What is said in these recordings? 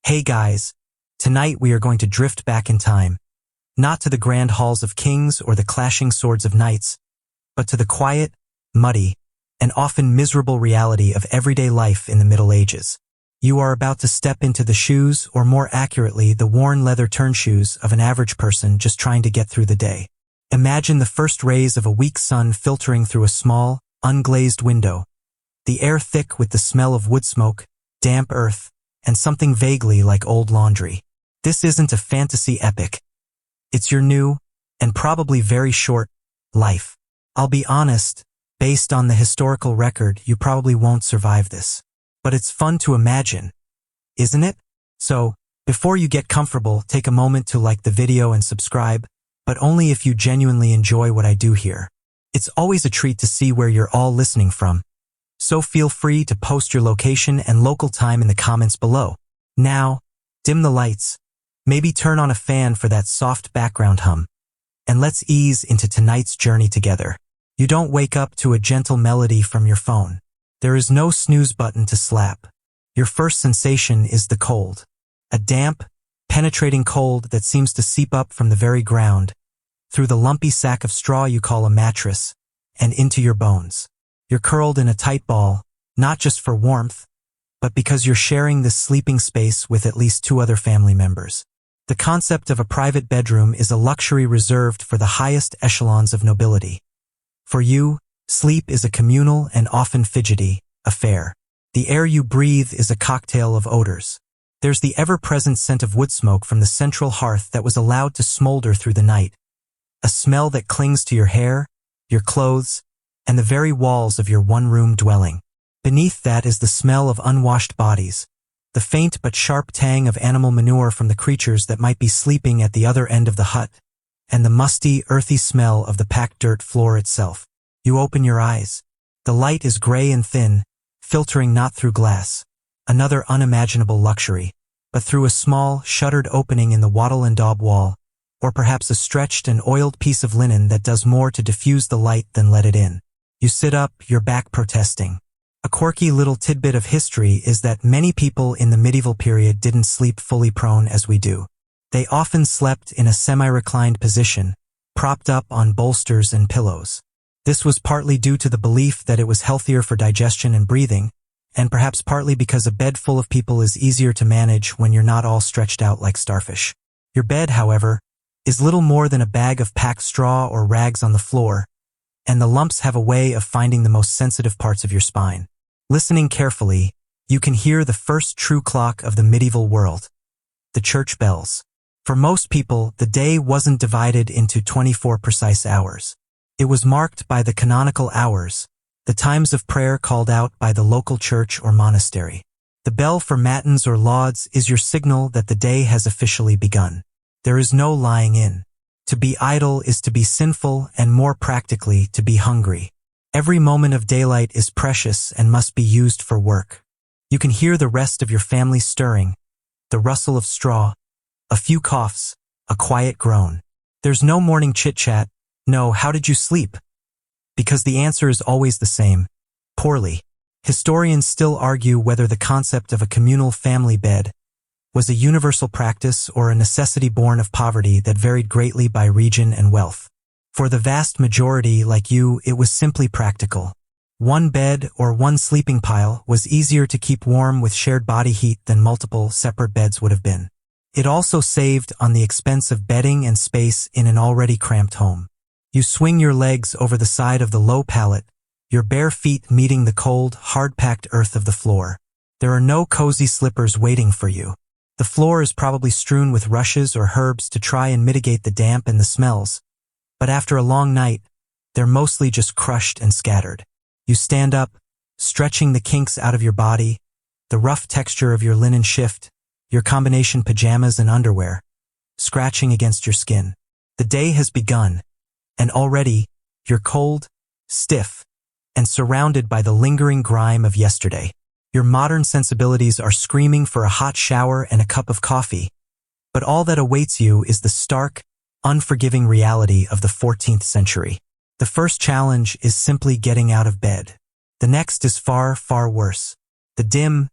Hey guys, tonight we are going to drift back in time, not to the grand halls of kings or the clashing swords of knights, but to the quiet, muddy, and often miserable reality of everyday life in the Middle Ages. You are about to step into the shoes, or more accurately, the worn leather turnshoes of an average person just trying to get through the day. Imagine the first rays of a weak sun filtering through a small, unglazed window, the air thick with the smell of wood smoke, damp earth, and something vaguely like old laundry. This isn't a fantasy epic. It's your new, and probably very short, life. I'll be honest, based on the historical record, you probably won't survive this. But it's fun to imagine, isn't it? So, before you get comfortable, take a moment to like the video and subscribe, but only if you genuinely enjoy what I do here. It's always a treat to see where you're all listening from. So feel free to post your location and local time in the comments below. Now, dim the lights, maybe turn on a fan for that soft background hum, and let's ease into tonight's journey together. You don't wake up to a gentle melody from your phone. There is no snooze button to slap. Your first sensation is the cold. A damp, penetrating cold that seems to seep up from the very ground, through the lumpy sack of straw you call a mattress, and into your bones. You're curled in a tight ball, not just for warmth, but because you're sharing this sleeping space with at least 2 other family members. The concept of a private bedroom is a luxury reserved for the highest echelons of nobility. For you, sleep is a communal and often fidgety affair. The air you breathe is a cocktail of odors. There's the ever-present scent of wood smoke from the central hearth that was allowed to smolder through the night, a smell that clings to your hair, your clothes, and the very walls of your one-room dwelling. Beneath that is the smell of unwashed bodies, the faint but sharp tang of animal manure from the creatures that might be sleeping at the other end of the hut, and the musty, earthy smell of the packed dirt floor itself. You open your eyes. The light is gray and thin, filtering not through glass, another unimaginable luxury, but through a small, shuttered opening in the wattle and daub wall, or perhaps a stretched and oiled piece of linen that does more to diffuse the light than let it in. You sit up, your back protesting. A quirky little tidbit of history is that many people in the medieval period didn't sleep fully prone as we do. They often slept in a semi-reclined position, propped up on bolsters and pillows. This was partly due to the belief that it was healthier for digestion and breathing, and perhaps partly because a bed full of people is easier to manage when you're not all stretched out like starfish. Your bed, however, is little more than a bag of packed straw or rags on the floor, and the lumps have a way of finding the most sensitive parts of your spine. Listening carefully, you can hear the first true clock of the medieval world, the church bells. For most people, the day wasn't divided into 24 precise hours. It was marked by the canonical hours, the times of prayer called out by the local church or monastery. The bell for matins or lauds is your signal that the day has officially begun. There is no lying in. To be idle is to be sinful, and more practically, to be hungry. Every moment of daylight is precious and must be used for work. You can hear the rest of your family stirring, the rustle of straw, a few coughs, a quiet groan. There's no morning chit-chat, no "how did you sleep?" because the answer is always the same: poorly. Historians still argue whether the concept of a communal family bed was a universal practice or a necessity born of poverty that varied greatly by region and wealth. For the vast majority, like you, it was simply practical. One bed or one sleeping pile was easier to keep warm with shared body heat than multiple separate beds would have been. It also saved on the expense of bedding and space in an already cramped home. You swing your legs over the side of the low pallet, your bare feet meeting the cold, hard-packed earth of the floor. There are no cozy slippers waiting for you. The floor is probably strewn with rushes or herbs to try and mitigate the damp and the smells, but after a long night, they're mostly just crushed and scattered. You stand up, stretching the kinks out of your body, the rough texture of your linen shift, your combination pajamas and underwear, scratching against your skin. The day has begun, and already, you're cold, stiff, and surrounded by the lingering grime of yesterday. Your modern sensibilities are screaming for a hot shower and a cup of coffee, but all that awaits you is the stark, unforgiving reality of the 14th century. The first challenge is simply getting out of bed. The next is far, far worse. The dim,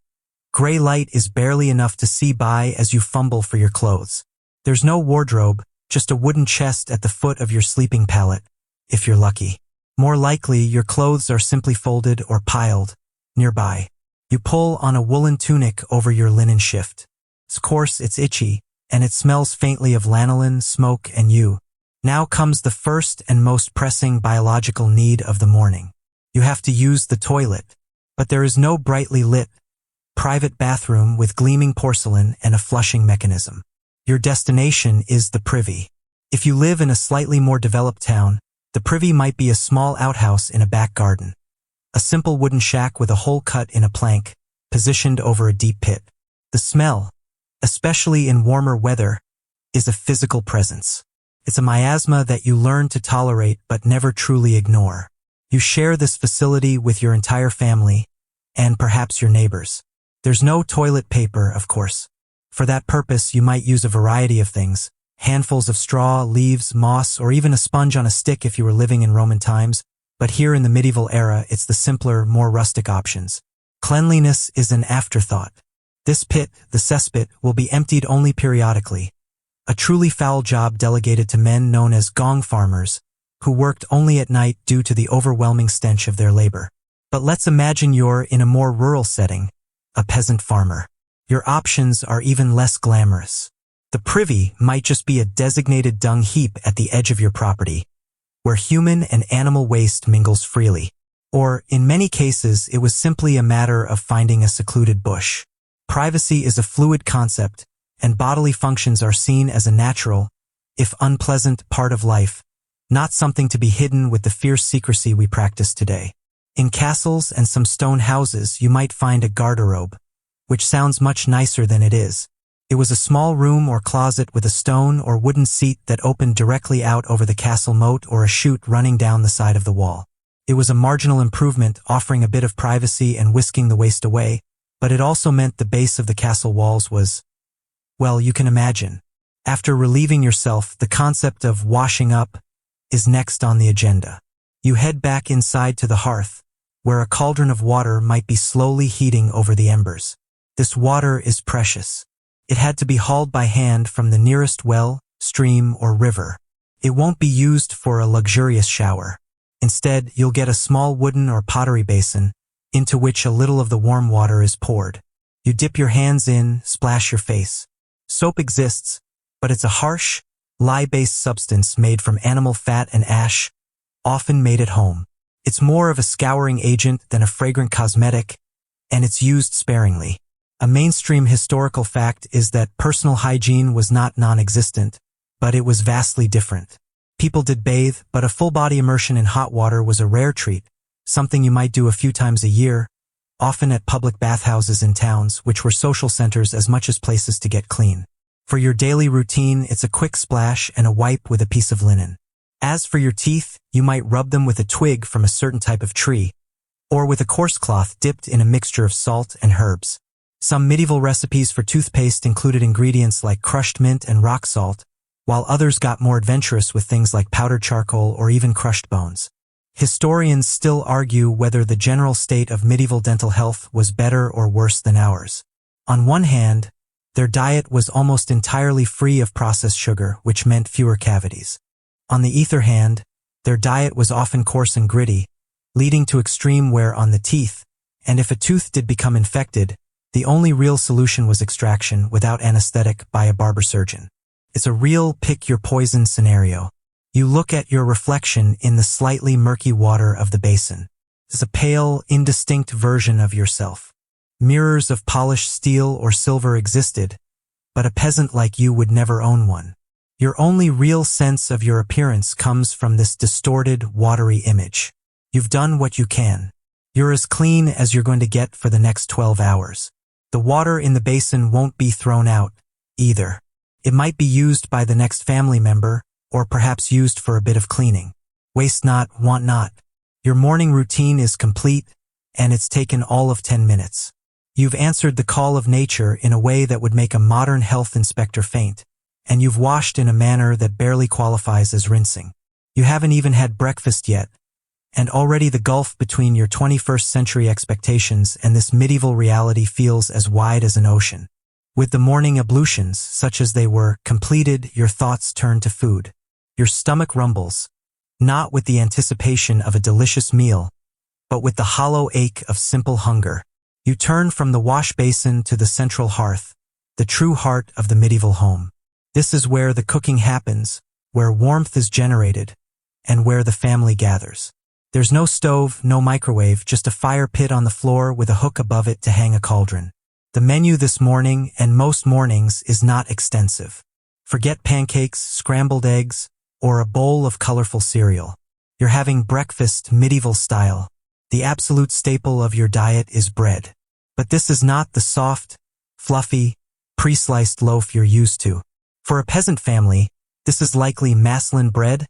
Gray light is barely enough to see by as you fumble for your clothes. There's no wardrobe, just a wooden chest at the foot of your sleeping pallet, if you're lucky. More likely, your clothes are simply folded or piled nearby. You pull on a woolen tunic over your linen shift. Of course, it's itchy, and it smells faintly of lanolin, smoke, and you. Now comes the first and most pressing biological need of the morning. You have to use the toilet, but there is no brightly lit, private bathroom with gleaming porcelain and a flushing mechanism. Your destination is the privy. If you live in a slightly more developed town, the privy might be a small outhouse in a back garden. A simple wooden shack with a hole cut in a plank, positioned over a deep pit. The smell, especially in warmer weather, is a physical presence. It's a miasma that you learn to tolerate but never truly ignore. You share this facility with your entire family, and perhaps your neighbors. There's no toilet paper, of course. For that purpose, you might use a variety of things. Handfuls of straw, leaves, moss, or even a sponge on a stick if you were living in Roman times. But here in the medieval era, it's the simpler, more rustic options. Cleanliness is an afterthought. This pit, the cesspit, will be emptied only periodically. A truly foul job delegated to men known as gong farmers, who worked only at night due to the overwhelming stench of their labor. But let's imagine you're in a more rural setting, a peasant farmer. Your options are even less glamorous. The privy might just be a designated dung heap at the edge of your property, where human and animal waste mingles freely. Or, in many cases, it was simply a matter of finding a secluded bush. Privacy is a fluid concept, and bodily functions are seen as a natural, if unpleasant, part of life, not something to be hidden with the fierce secrecy we practice today. In castles and some stone houses, you might find a garderobe, which sounds much nicer than it is. It was a small room or closet with a stone or wooden seat that opened directly out over the castle moat or a chute running down the side of the wall. It was a marginal improvement, offering a bit of privacy and whisking the waste away, but it also meant the base of the castle walls was, well, you can imagine. After relieving yourself, the concept of washing up is next on the agenda. You head back inside to the hearth, where a cauldron of water might be slowly heating over the embers. This water is precious. It had to be hauled by hand from the nearest well, stream, or river. It won't be used for a luxurious shower. Instead, you'll get a small wooden or pottery basin, into which a little of the warm water is poured. You dip your hands in, splash your face. Soap exists, but it's a harsh, lye-based substance made from animal fat and ash, often made at home. It's more of a scouring agent than a fragrant cosmetic, and it's used sparingly. A mainstream historical fact is that personal hygiene was not non-existent, but it was vastly different. People did bathe, but a full-body immersion in hot water was a rare treat, something you might do a few times a year, often at public bathhouses in towns, which were social centers as much as places to get clean. For your daily routine, it's a quick splash and a wipe with a piece of linen. As for your teeth, you might rub them with a twig from a certain type of tree, or with a coarse cloth dipped in a mixture of salt and herbs. Some medieval recipes for toothpaste included ingredients like crushed mint and rock salt, while others got more adventurous with things like powdered charcoal or even crushed bones. Historians still argue whether the general state of medieval dental health was better or worse than ours. On one hand, their diet was almost entirely free of processed sugar, which meant fewer cavities. On the other hand, their diet was often coarse and gritty, leading to extreme wear on the teeth, and if a tooth did become infected, the only real solution was extraction without anesthetic by a barber surgeon. It's a real pick-your-poison scenario. You look at your reflection in the slightly murky water of the basin. It's a pale, indistinct version of yourself. Mirrors of polished steel or silver existed, but a peasant like you would never own one. Your only real sense of your appearance comes from this distorted, watery image. You've done what you can. You're as clean as you're going to get for the next 12 hours. The water in the basin won't be thrown out, either. It might be used by the next family member, or perhaps used for a bit of cleaning. Waste not, want not. Your morning routine is complete, and it's taken all of 10 minutes. You've answered the call of nature in a way that would make a modern health inspector faint, and you've washed in a manner that barely qualifies as rinsing. You haven't even had breakfast yet, And already the gulf between your 21st century expectations and this medieval reality feels as wide as an ocean. With the morning ablutions, such as they were, completed, your thoughts turn to food. Your stomach rumbles, not with the anticipation of a delicious meal, but with the hollow ache of simple hunger. You turn from the wash basin to the central hearth, the true heart of the medieval home. This is where the cooking happens, where warmth is generated, and where the family gathers. There's no stove, no microwave, just a fire pit on the floor with a hook above it to hang a cauldron. The menu this morning, and most mornings, is not extensive. Forget pancakes, scrambled eggs, or a bowl of colorful cereal. You're having breakfast medieval style. The absolute staple of your diet is bread. But this is not the soft, fluffy, pre-sliced loaf you're used to. For a peasant family, this is likely maslin bread,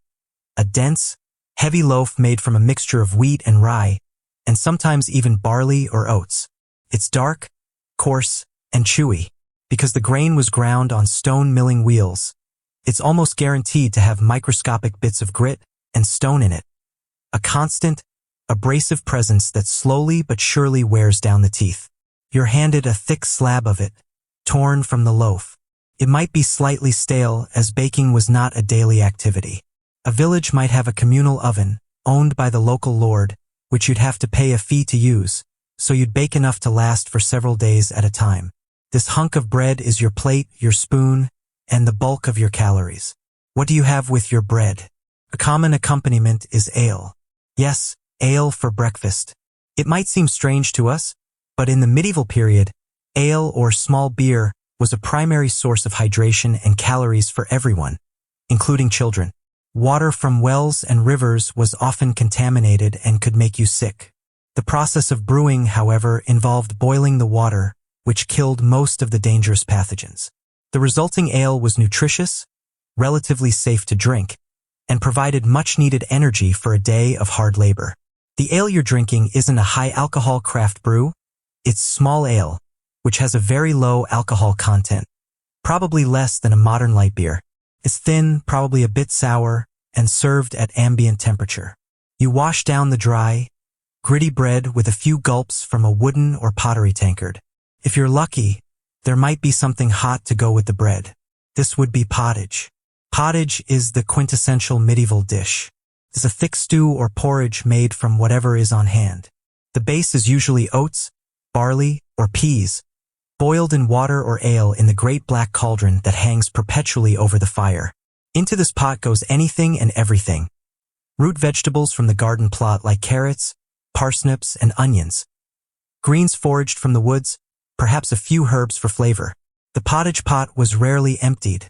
a dense, heavy loaf made from a mixture of wheat and rye, and sometimes even barley or oats. It's dark, coarse, and chewy. Because the grain was ground on stone milling wheels, it's almost guaranteed to have microscopic bits of grit and stone in it. A constant, abrasive presence that slowly but surely wears down the teeth. You're handed a thick slab of it, torn from the loaf. It might be slightly stale, as baking was not a daily activity. A village might have a communal oven, owned by the local lord, which you'd have to pay a fee to use, so you'd bake enough to last for several days at a time. This hunk of bread is your plate, your spoon, and the bulk of your calories. What do you have with your bread? A common accompaniment is ale. Yes, ale for breakfast. It might seem strange to us, but in the medieval period, ale or small beer was a primary source of hydration and calories for everyone, including children. Water from wells and rivers was often contaminated and could make you sick. The process of brewing, however, involved boiling the water, which killed most of the dangerous pathogens. The resulting ale was nutritious, relatively safe to drink, and provided much-needed energy for a day of hard labor. The ale you're drinking isn't a high-alcohol craft brew, it's small ale, which has a very low alcohol content, probably less than a modern light beer. It's thin, probably a bit sour, and served at ambient temperature. You wash down the dry, gritty bread with a few gulps from a wooden or pottery tankard. If you're lucky, there might be something hot to go with the bread. This would be pottage. Pottage is the quintessential medieval dish. It's a thick stew or porridge made from whatever is on hand. The base is usually oats, barley, or peas, boiled in water or ale in the great black cauldron that hangs perpetually over the fire. Into this pot goes anything and everything. Root vegetables from the garden plot like carrots, parsnips, and onions. Greens foraged from the woods, perhaps a few herbs for flavor. The pottage pot was rarely emptied,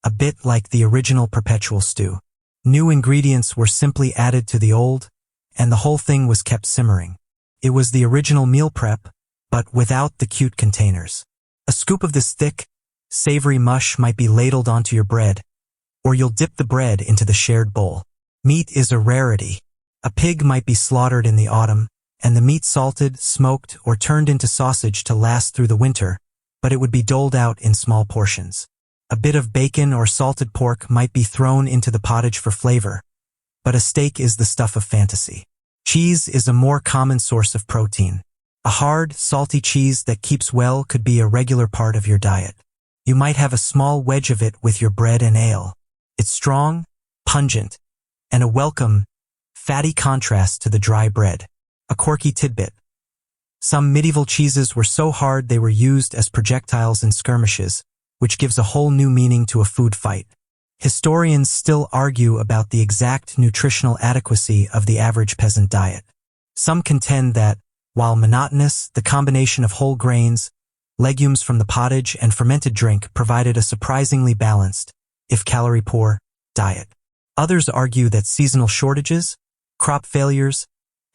a bit like the original perpetual stew. New ingredients were simply added to the old, and the whole thing was kept simmering. It was the original meal prep, but without the cute containers. A scoop of this thick, savory mush might be ladled onto your bread, or you'll dip the bread into the shared bowl. Meat is a rarity. A pig might be slaughtered in the autumn, and the meat salted, smoked, or turned into sausage to last through the winter, but it would be doled out in small portions. A bit of bacon or salted pork might be thrown into the pottage for flavor, but a steak is the stuff of fantasy. Cheese is a more common source of protein. A hard, salty cheese that keeps well could be a regular part of your diet. You might have a small wedge of it with your bread and ale. It's strong, pungent, and a welcome, fatty contrast to the dry bread. A quirky tidbit. Some medieval cheeses were so hard they were used as projectiles in skirmishes, which gives a whole new meaning to a food fight. Historians still argue about the exact nutritional adequacy of the average peasant diet. Some contend that, while monotonous, the combination of whole grains, legumes from the pottage, and fermented drink provided a surprisingly balanced, if calorie-poor, diet. Others argue that seasonal shortages, crop failures,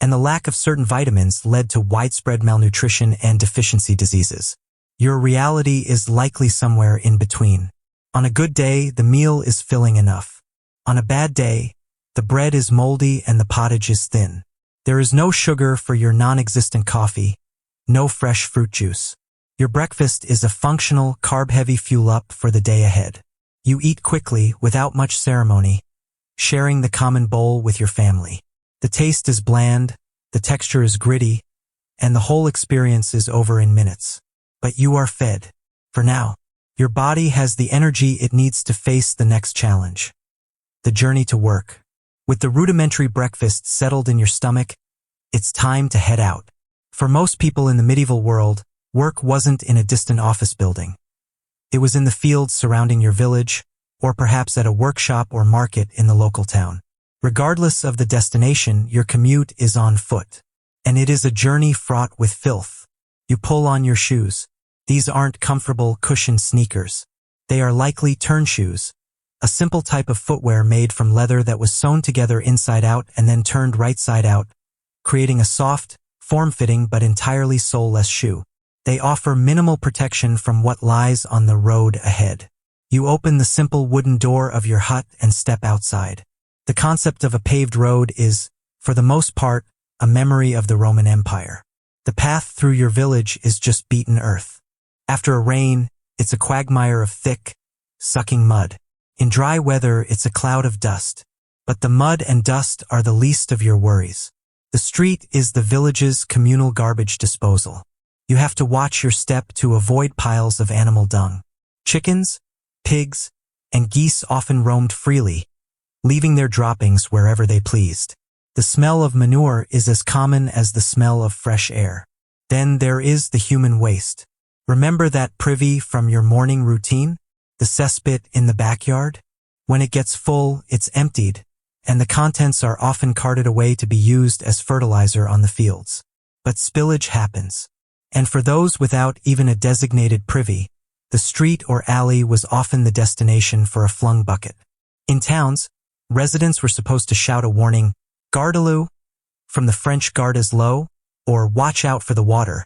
and the lack of certain vitamins led to widespread malnutrition and deficiency diseases. Your reality is likely somewhere in between. On a good day, the meal is filling enough. On a bad day, the bread is moldy and the pottage is thin. There is no sugar for your non-existent coffee, no fresh fruit juice. Your breakfast is a functional, carb-heavy fuel-up for the day ahead. You eat quickly, without much ceremony, sharing the common bowl with your family. The taste is bland, the texture is gritty, and the whole experience is over in minutes. But you are fed. For now. Your body has the energy it needs to face the next challenge. The journey to work. With the rudimentary breakfast settled in your stomach, it's time to head out. For most people in the medieval world, work wasn't in a distant office building. It was in the fields surrounding your village, or perhaps at a workshop or market in the local town. Regardless of the destination, your commute is on foot. And it is a journey fraught with filth. You pull on your shoes. These aren't comfortable cushioned sneakers. They are likely turn shoes, a simple type of footwear made from leather that was sewn together inside out and then turned right side out, creating a soft, form-fitting but entirely sole-less shoe. They offer minimal protection from what lies on the road ahead. You open the simple wooden door of your hut and step outside. The concept of a paved road is, for the most part, a memory of the Roman Empire. The path through your village is just beaten earth. After a rain, it's a quagmire of thick, sucking mud. In dry weather, it's a cloud of dust. But the mud and dust are the least of your worries. The street is the village's communal garbage disposal. You have to watch your step to avoid piles of animal dung. Chickens, pigs, and geese often roamed freely, leaving their droppings wherever they pleased. The smell of manure is as common as the smell of fresh air. Then there is the human waste. Remember that privy from your morning routine? The cesspit in the backyard? When it gets full, it's emptied, and the contents are often carted away to be used as fertilizer on the fields. But spillage happens. And for those without even a designated privy, the street or alley was often the destination for a flung bucket. In towns, residents were supposed to shout a warning, "Garde-à-l'eau," from the French garde as low, or watch out for the water,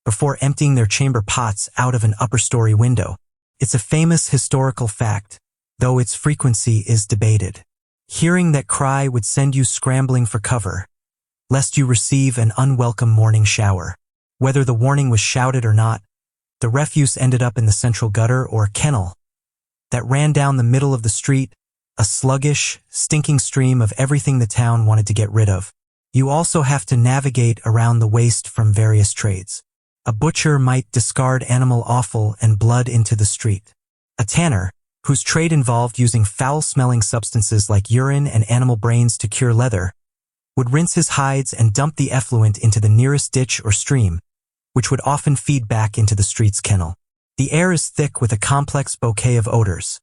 before emptying their chamber pots out of an upper-story window. It's a famous historical fact, though its frequency is debated. Hearing that cry would send you scrambling for cover, lest you receive an unwelcome morning shower. Whether the warning was shouted or not, the refuse ended up in the central gutter or kennel that ran down the middle of the street, a sluggish, stinking stream of everything the town wanted to get rid of. You also have to navigate around the waste from various trades. A butcher might discard animal offal and blood into the street. A tanner, whose trade involved using foul-smelling substances like urine and animal brains to cure leather, would rinse his hides and dump the effluent into the nearest ditch or stream, which would often feed back into the street's kennel. The air is thick with a complex bouquet of odors.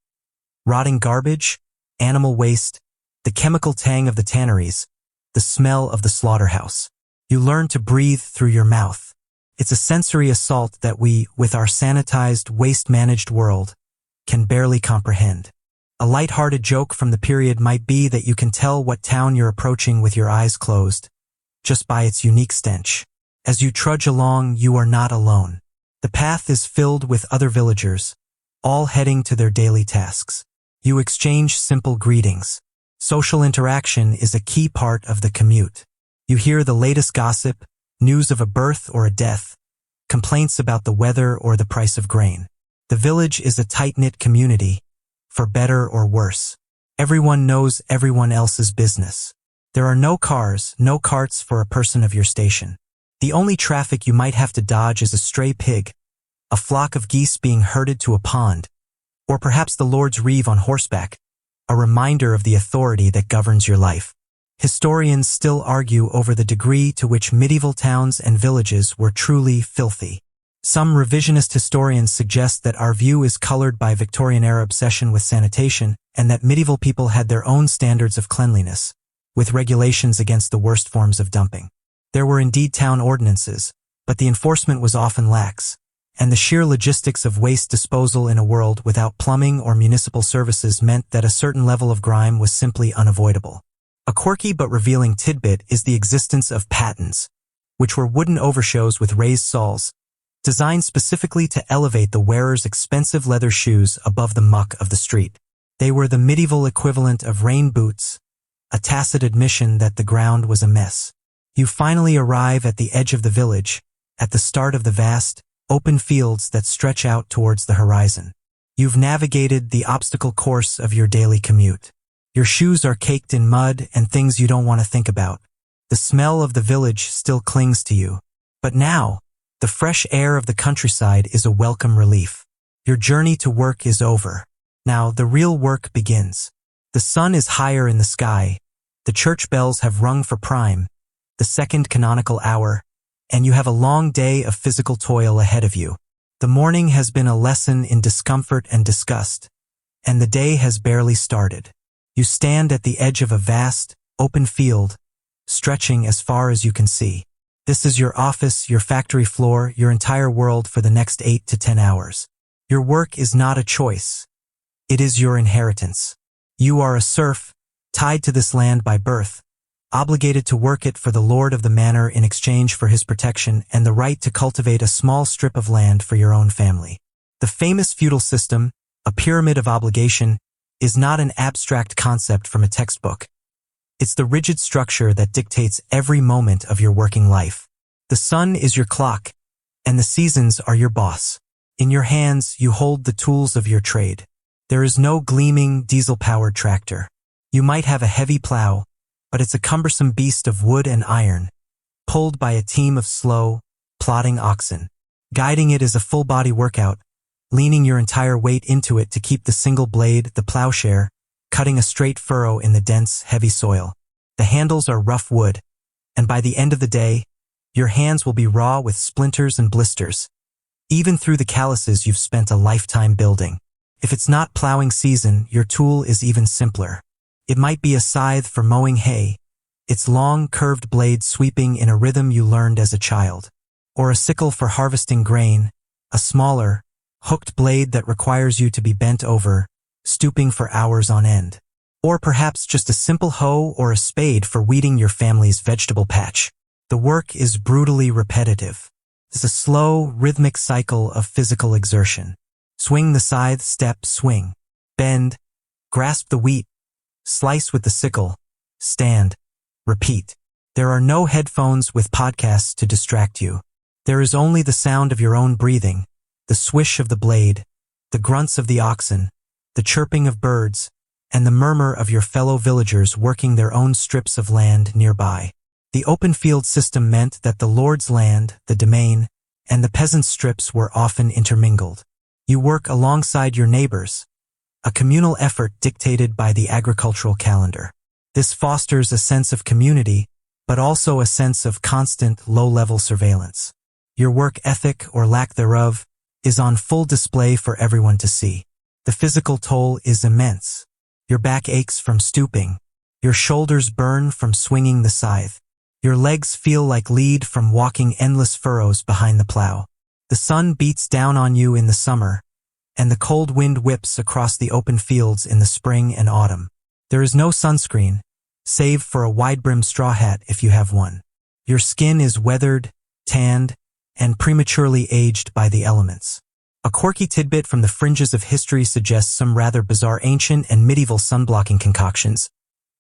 Rotting garbage, animal waste, the chemical tang of the tanneries, the smell of the slaughterhouse. You learn to breathe through your mouth. It's a sensory assault that we, with our sanitized, waste-managed world, can barely comprehend. A light-hearted joke from the period might be that you can tell what town you're approaching with your eyes closed, just by its unique stench. As you trudge along, you are not alone. The path is filled with other villagers, all heading to their daily tasks. You exchange simple greetings. Social interaction is a key part of the commute. You hear the latest gossip, news of a birth or a death, complaints about the weather or the price of grain. The village is a tight-knit community, for better or worse. Everyone knows everyone else's business. There are no cars, no carts for a person of your station. The only traffic you might have to dodge is a stray pig, a flock of geese being herded to a pond, or perhaps the Lord's reeve on horseback, a reminder of the authority that governs your life. Historians still argue over the degree to which medieval towns and villages were truly filthy. Some revisionist historians suggest that our view is colored by Victorian-era obsession with sanitation and that medieval people had their own standards of cleanliness, with regulations against the worst forms of dumping. There were indeed town ordinances, but the enforcement was often lax, and the sheer logistics of waste disposal in a world without plumbing or municipal services meant that a certain level of grime was simply unavoidable. A quirky but revealing tidbit is the existence of pattens, which were wooden overshoes with raised soles, designed specifically to elevate the wearer's expensive leather shoes above the muck of the street. They were the medieval equivalent of rain boots, a tacit admission that the ground was a mess. You finally arrive at the edge of the village, at the start of the vast, open fields that stretch out towards the horizon. You've navigated the obstacle course of your daily commute. Your shoes are caked in mud and things you don't want to think about, The smell of the village still clings to you. But now, the fresh air of the countryside is a welcome relief. Your journey to work is over. Now the real work begins. The sun is higher in the sky, the church bells have rung for prime, the second canonical hour, and you have a long day of physical toil ahead of you. The morning has been a lesson in discomfort and disgust, and the day has barely started. You stand at the edge of a vast, open field, stretching as far as you can see. This is your office, your factory floor, your entire world for the next 8 to 10 hours. Your work is not a choice. It is your inheritance. You are a serf, tied to this land by birth, obligated to work it for the lord of the manor in exchange for his protection and the right to cultivate a small strip of land for your own family. The famous feudal system, a pyramid of obligation, is not an abstract concept from a textbook. It's the rigid structure that dictates every moment of your working life. The sun is your clock, and the seasons are your boss. In your hands, you hold the tools of your trade. There is no gleaming, diesel-powered tractor. You might have a heavy plow, but it's a cumbersome beast of wood and iron, pulled by a team of slow, plodding oxen. Guiding it is a full-body workout, leaning your entire weight into it to keep the single blade, the plowshare, cutting a straight furrow in the dense, heavy soil. The handles are rough wood, and by the end of the day, your hands will be raw with splinters and blisters. Even through the calluses you've spent a lifetime building. If it's not plowing season, your tool is even simpler. It might be a scythe for mowing hay, its long, curved blade sweeping in a rhythm you learned as a child. Or a sickle for harvesting grain, a smaller, hooked blade that requires you to be bent over, stooping for hours on end. Or perhaps just a simple hoe or a spade for weeding your family's vegetable patch. The work is brutally repetitive. It's a slow, rhythmic cycle of physical exertion. Swing the scythe, step, swing. Bend, grasp the wheat, slice with the sickle, stand, repeat. There are no headphones with podcasts to distract you. There is only the sound of your own breathing, the swish of the blade, the grunts of the oxen, the chirping of birds, and the murmur of your fellow villagers working their own strips of land nearby. The open field system meant that the lord's land, the domain, and the peasant's strips were often intermingled. You work alongside your neighbors, a communal effort dictated by the agricultural calendar. This fosters a sense of community, but also a sense of constant, low-level surveillance. Your work ethic, or lack thereof, is on full display for everyone to see. The physical toll is immense. Your back aches from stooping. Your shoulders burn from swinging the scythe. Your legs feel like lead from walking endless furrows behind the plow. The sun beats down on you in the summer, and the cold wind whips across the open fields in the spring and autumn. There is no sunscreen, save for a wide-brimmed straw hat if you have one. Your skin is weathered, tanned, and prematurely aged by the elements. A quirky tidbit from the fringes of history suggests some rather bizarre ancient and medieval sunblocking concoctions,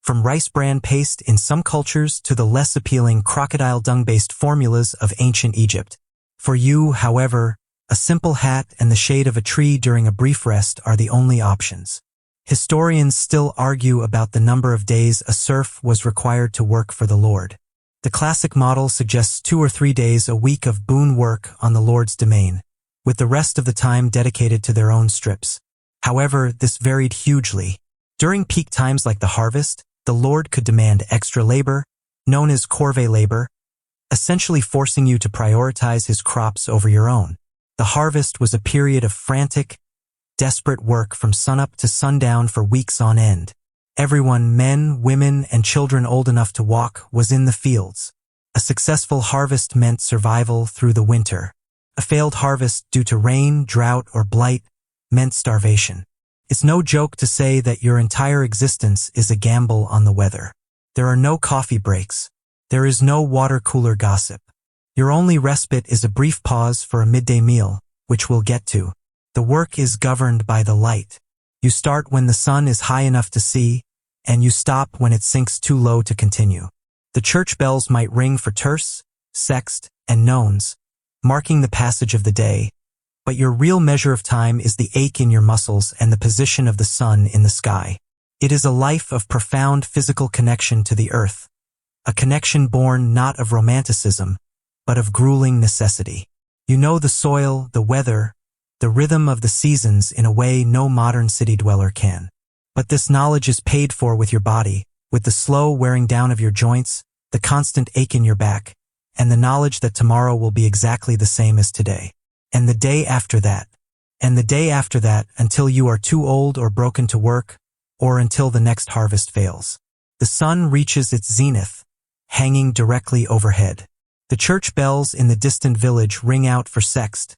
from rice bran paste in some cultures to the less appealing crocodile dung-based formulas of ancient Egypt. For you, however, a simple hat and the shade of a tree during a brief rest are the only options. Historians still argue about the number of days a serf was required to work for the lord. The classic model suggests 2 or 3 days a week of boon work on the lord's domain, with the rest of the time dedicated to their own strips. However, this varied hugely. During peak times like the harvest, the lord could demand extra labor, known as corvée labor, essentially forcing you to prioritize his crops over your own. The harvest was a period of frantic, desperate work from sunup to sundown for weeks on end. Everyone, men, women, and children old enough to walk, was in the fields. A successful harvest meant survival through the winter. A failed harvest due to rain, drought, or blight meant starvation. It's no joke to say that your entire existence is a gamble on the weather. There are no coffee breaks. There is no water cooler gossip. Your only respite is a brief pause for a midday meal, which we'll get to. The work is governed by the light. You start when the sun is high enough to see, and you stop when it sinks too low to continue. The church bells might ring for terce, sext, and nones, marking the passage of the day, but your real measure of time is the ache in your muscles and the position of the sun in the sky. It is a life of profound physical connection to the earth, a connection born not of romanticism, but of grueling necessity. You know the soil, the weather, the rhythm of the seasons in a way no modern city dweller can. But this knowledge is paid for with your body, with the slow wearing down of your joints, the constant ache in your back, and the knowledge that tomorrow will be exactly the same as today. And the day after that. And the day after that, until you are too old or broken to work, or until the next harvest fails. The sun reaches its zenith, hanging directly overhead. The church bells in the distant village ring out for sext,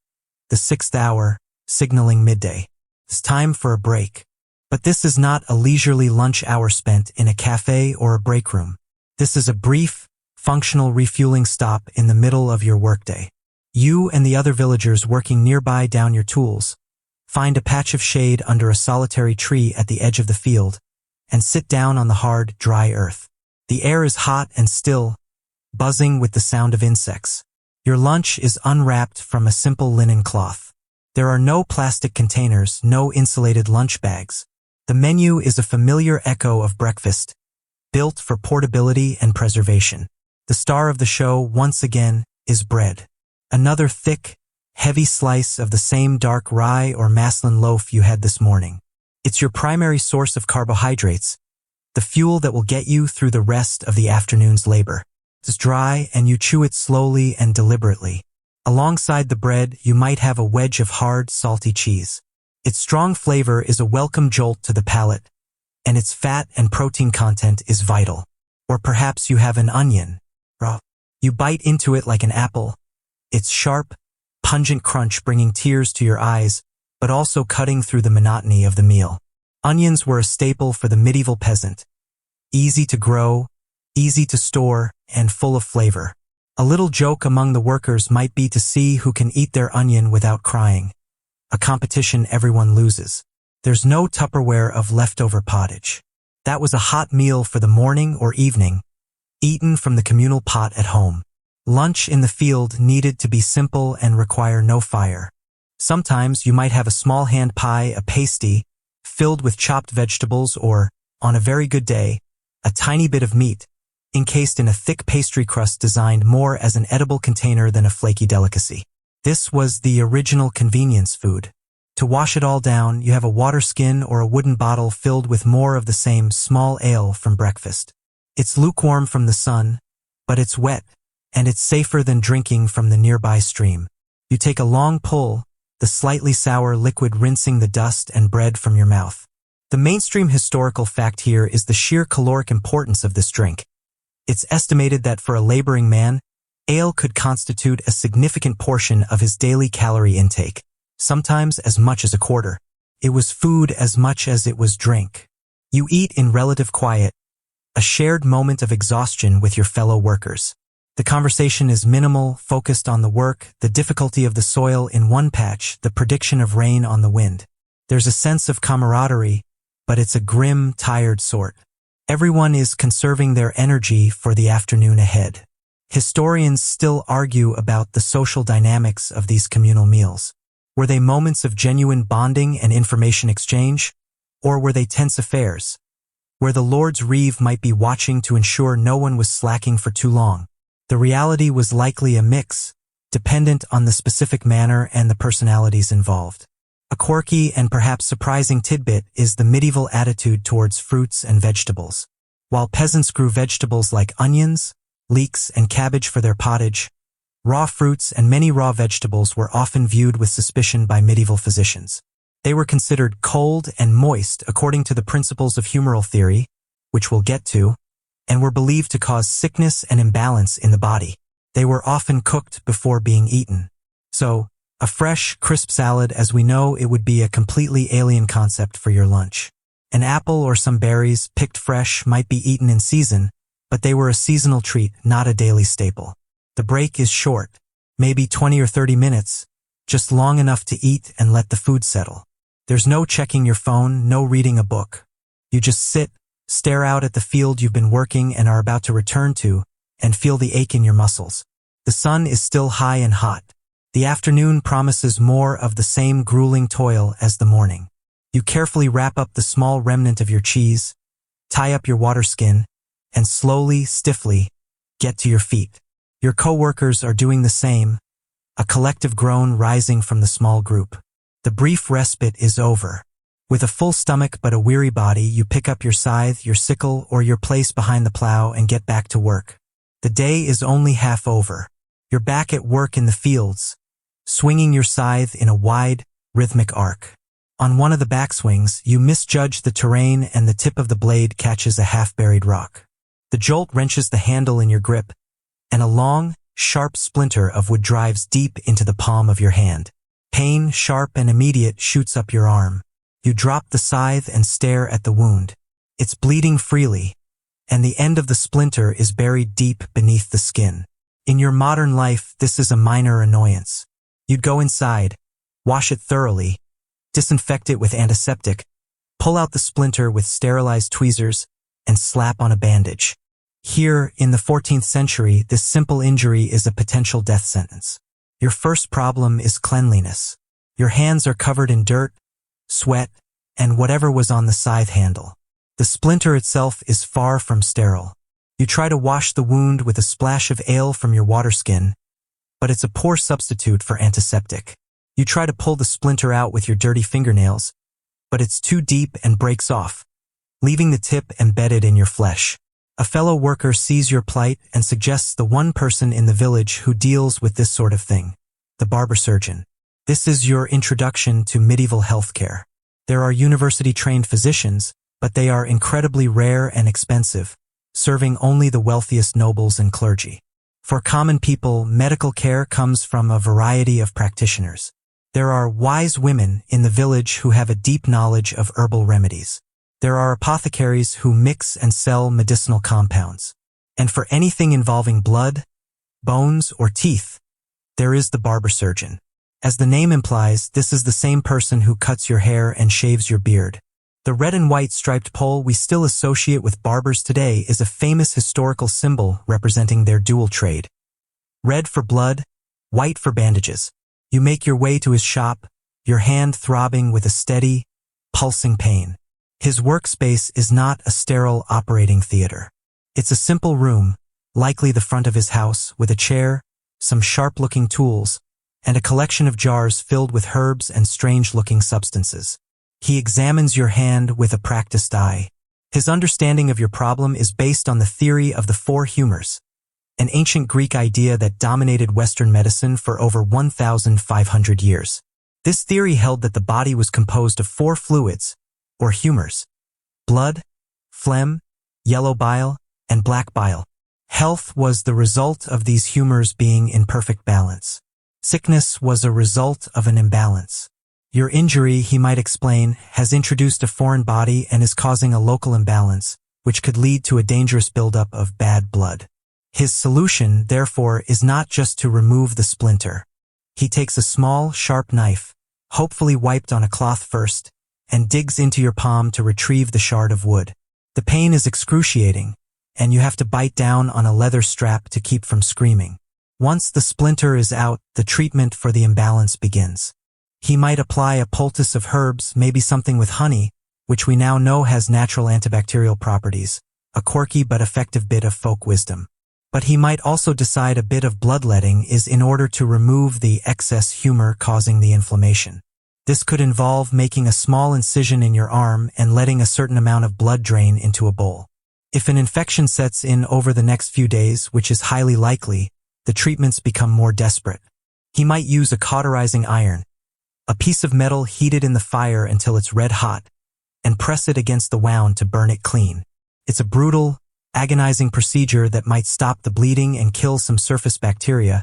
the 6th hour, signaling midday. It's time for a break. But this is not a leisurely lunch hour spent in a cafe or a break room. This is a brief, functional refueling stop in the middle of your workday. You and the other villagers working nearby down your tools. Find a patch of shade under a solitary tree at the edge of the field, and sit down on the hard, dry earth. The air is hot and still, buzzing with the sound of insects. Your lunch is unwrapped from a simple linen cloth. There are no plastic containers, no insulated lunch bags. The menu is a familiar echo of breakfast, built for portability and preservation. The star of the show, once again, is bread. Another thick, heavy slice of the same dark rye or maslin loaf you had this morning. It's your primary source of carbohydrates, the fuel that will get you through the rest of the afternoon's labor. It's dry and you chew it slowly and deliberately. Alongside the bread, you might have a wedge of hard, salty cheese. Its strong flavor is a welcome jolt to the palate, and its fat and protein content is vital. Or perhaps you have an onion. Raw. You bite into it like an apple, its sharp, pungent crunch bringing tears to your eyes, but also cutting through the monotony of the meal. Onions were a staple for the medieval peasant. Easy to grow, easy to store, and full of flavor. A little joke among the workers might be to see who can eat their onion without crying. A competition everyone loses. There's no Tupperware of leftover pottage. That was a hot meal for the morning or evening, eaten from the communal pot at home. Lunch in the field needed to be simple and require no fire. Sometimes you might have a small hand pie, a pasty, filled with chopped vegetables or, on a very good day, a tiny bit of meat, encased in a thick pastry crust designed more as an edible container than a flaky delicacy. This was the original convenience food. To wash it all down, you have a water skin or a wooden bottle filled with more of the same small ale from breakfast. It's lukewarm from the sun, but it's wet, and it's safer than drinking from the nearby stream. You take a long pull, the slightly sour liquid rinsing the dust and bread from your mouth. The mainstream historical fact here is the sheer caloric importance of this drink. It's estimated that for a laboring man, ale could constitute a significant portion of his daily calorie intake, sometimes as much as a quarter. It was food as much as it was drink. You eat in relative quiet, a shared moment of exhaustion with your fellow workers. The conversation is minimal, focused on the work, the difficulty of the soil in one patch, the prediction of rain on the wind. There's a sense of camaraderie, but it's a grim, tired sort. Everyone is conserving their energy for the afternoon ahead. Historians still argue about the social dynamics of these communal meals. Were they moments of genuine bonding and information exchange? Or were they tense affairs, where the Lord's Reeve might be watching to ensure no one was slacking for too long? The reality was likely a mix, dependent on the specific manner and the personalities involved. A quirky and perhaps surprising tidbit is the medieval attitude towards fruits and vegetables. While peasants grew vegetables like onions, leeks, and cabbage for their pottage, raw fruits and many raw vegetables were often viewed with suspicion by medieval physicians. They were considered cold and moist according to the principles of humoral theory, which we'll get to, and were believed to cause sickness and imbalance in the body. They were often cooked before being eaten. So, a fresh, crisp salad, as we know, it would be a completely alien concept for your lunch. An apple or some berries, picked fresh, might be eaten in season, but they were a seasonal treat, not a daily staple. The break is short, maybe 20 or 30 minutes, just long enough to eat and let the food settle. There's no checking your phone, no reading a book. You just sit, stare out at the field you've been working and are about to return to, and feel the ache in your muscles. The sun is still high and hot. The afternoon promises more of the same grueling toil as the morning. You carefully wrap up the small remnant of your cheese, tie up your water skin, and slowly, stiffly, get to your feet. Your coworkers are doing the same, a collective groan rising from the small group. The brief respite is over. With a full stomach but a weary body, you pick up your scythe, your sickle, or your place behind the plow and get back to work. The day is only half over. You're back at work in the fields, swinging your scythe in a wide, rhythmic arc. On one of the backswings, you misjudge the terrain and the tip of the blade catches a half-buried rock. The jolt wrenches the handle in your grip, and a long, sharp splinter of wood drives deep into the palm of your hand. Pain, sharp and immediate, shoots up your arm. You drop the scythe and stare at the wound. It's bleeding freely, and the end of the splinter is buried deep beneath the skin. In your modern life, this is a minor annoyance. You'd go inside, wash it thoroughly, disinfect it with antiseptic, pull out the splinter with sterilized tweezers, and slap on a bandage. Here, in the 14th century, this simple injury is a potential death sentence. Your first problem is cleanliness. Your hands are covered in dirt, sweat, and whatever was on the scythe handle. The splinter itself is far from sterile. You try to wash the wound with a splash of ale from your waterskin, but it's a poor substitute for antiseptic. You try to pull the splinter out with your dirty fingernails, but it's too deep and breaks off, leaving the tip embedded in your flesh. A fellow worker sees your plight and suggests the one person in the village who deals with this sort of thing, the barber surgeon. This is your introduction to medieval healthcare. There are university-trained physicians, but they are incredibly rare and expensive, serving only the wealthiest nobles and clergy. For common people, medical care comes from a variety of practitioners. There are wise women in the village who have a deep knowledge of herbal remedies. There are apothecaries who mix and sell medicinal compounds. And for anything involving blood, bones, or teeth, there is the barber surgeon. As the name implies, this is the same person who cuts your hair and shaves your beard. The red and white striped pole we still associate with barbers today is a famous historical symbol representing their dual trade. Red for blood, white for bandages. You make your way to his shop, your hand throbbing with a steady, pulsing pain. His workspace is not a sterile operating theater. It's a simple room, likely the front of his house, with a chair, some sharp-looking tools, and a collection of jars filled with herbs and strange-looking substances. He examines your hand with a practiced eye. His understanding of your problem is based on the theory of the four humors, an ancient Greek idea that dominated Western medicine for over 1,500 years. This theory held that the body was composed of four fluids, or humors: blood, phlegm, yellow bile, and black bile. Health was the result of these humors being in perfect balance. Sickness was a result of an imbalance. Your injury, he might explain, has introduced a foreign body and is causing a local imbalance, which could lead to a dangerous buildup of bad blood. His solution, therefore, is not just to remove the splinter. He takes a small, sharp knife, hopefully wiped on a cloth first, and digs into your palm to retrieve the shard of wood. The pain is excruciating, and you have to bite down on a leather strap to keep from screaming. Once the splinter is out, the treatment for the imbalance begins. He might apply a poultice of herbs, maybe something with honey, which we now know has natural antibacterial properties, a quirky but effective bit of folk wisdom. But he might also decide a bit of bloodletting is in order to remove the excess humor causing the inflammation. This could involve making a small incision in your arm and letting a certain amount of blood drain into a bowl. If an infection sets in over the next few days, which is highly likely, the treatments become more desperate. He might use a cauterizing iron, a piece of metal heated in the fire until it's red hot, and press it against the wound to burn it clean. It's a brutal, agonizing procedure that might stop the bleeding and kill some surface bacteria,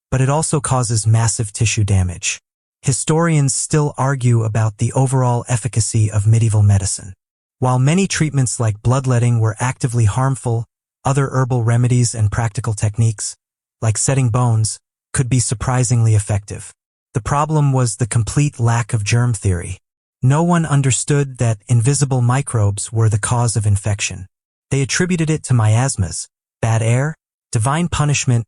but it also causes massive tissue damage. Historians still argue about the overall efficacy of medieval medicine. While many treatments like bloodletting were actively harmful, other herbal remedies and practical techniques, like setting bones, could be surprisingly effective. The problem was the complete lack of germ theory. No one understood that invisible microbes were the cause of infection. They attributed it to miasmas, bad air, divine punishment,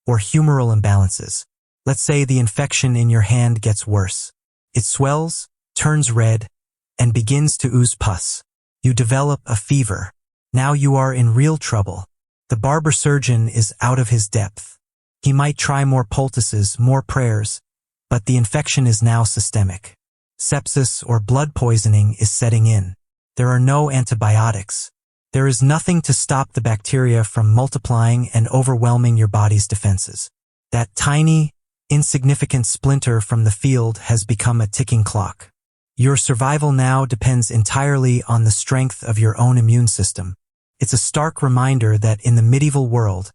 or humoral imbalances. Let's say the infection in your hand gets worse. It swells, turns red, and begins to ooze pus. You develop a fever. Now you are in real trouble. The barber surgeon is out of his depth. He might try more poultices, more prayers, but the infection is now systemic. Sepsis or blood poisoning is setting in. There are no antibiotics. There is nothing to stop the bacteria from multiplying and overwhelming your body's defenses. That tiny, insignificant splinter from the field has become a ticking clock. Your survival now depends entirely on the strength of your own immune system. It's a stark reminder that in the medieval world,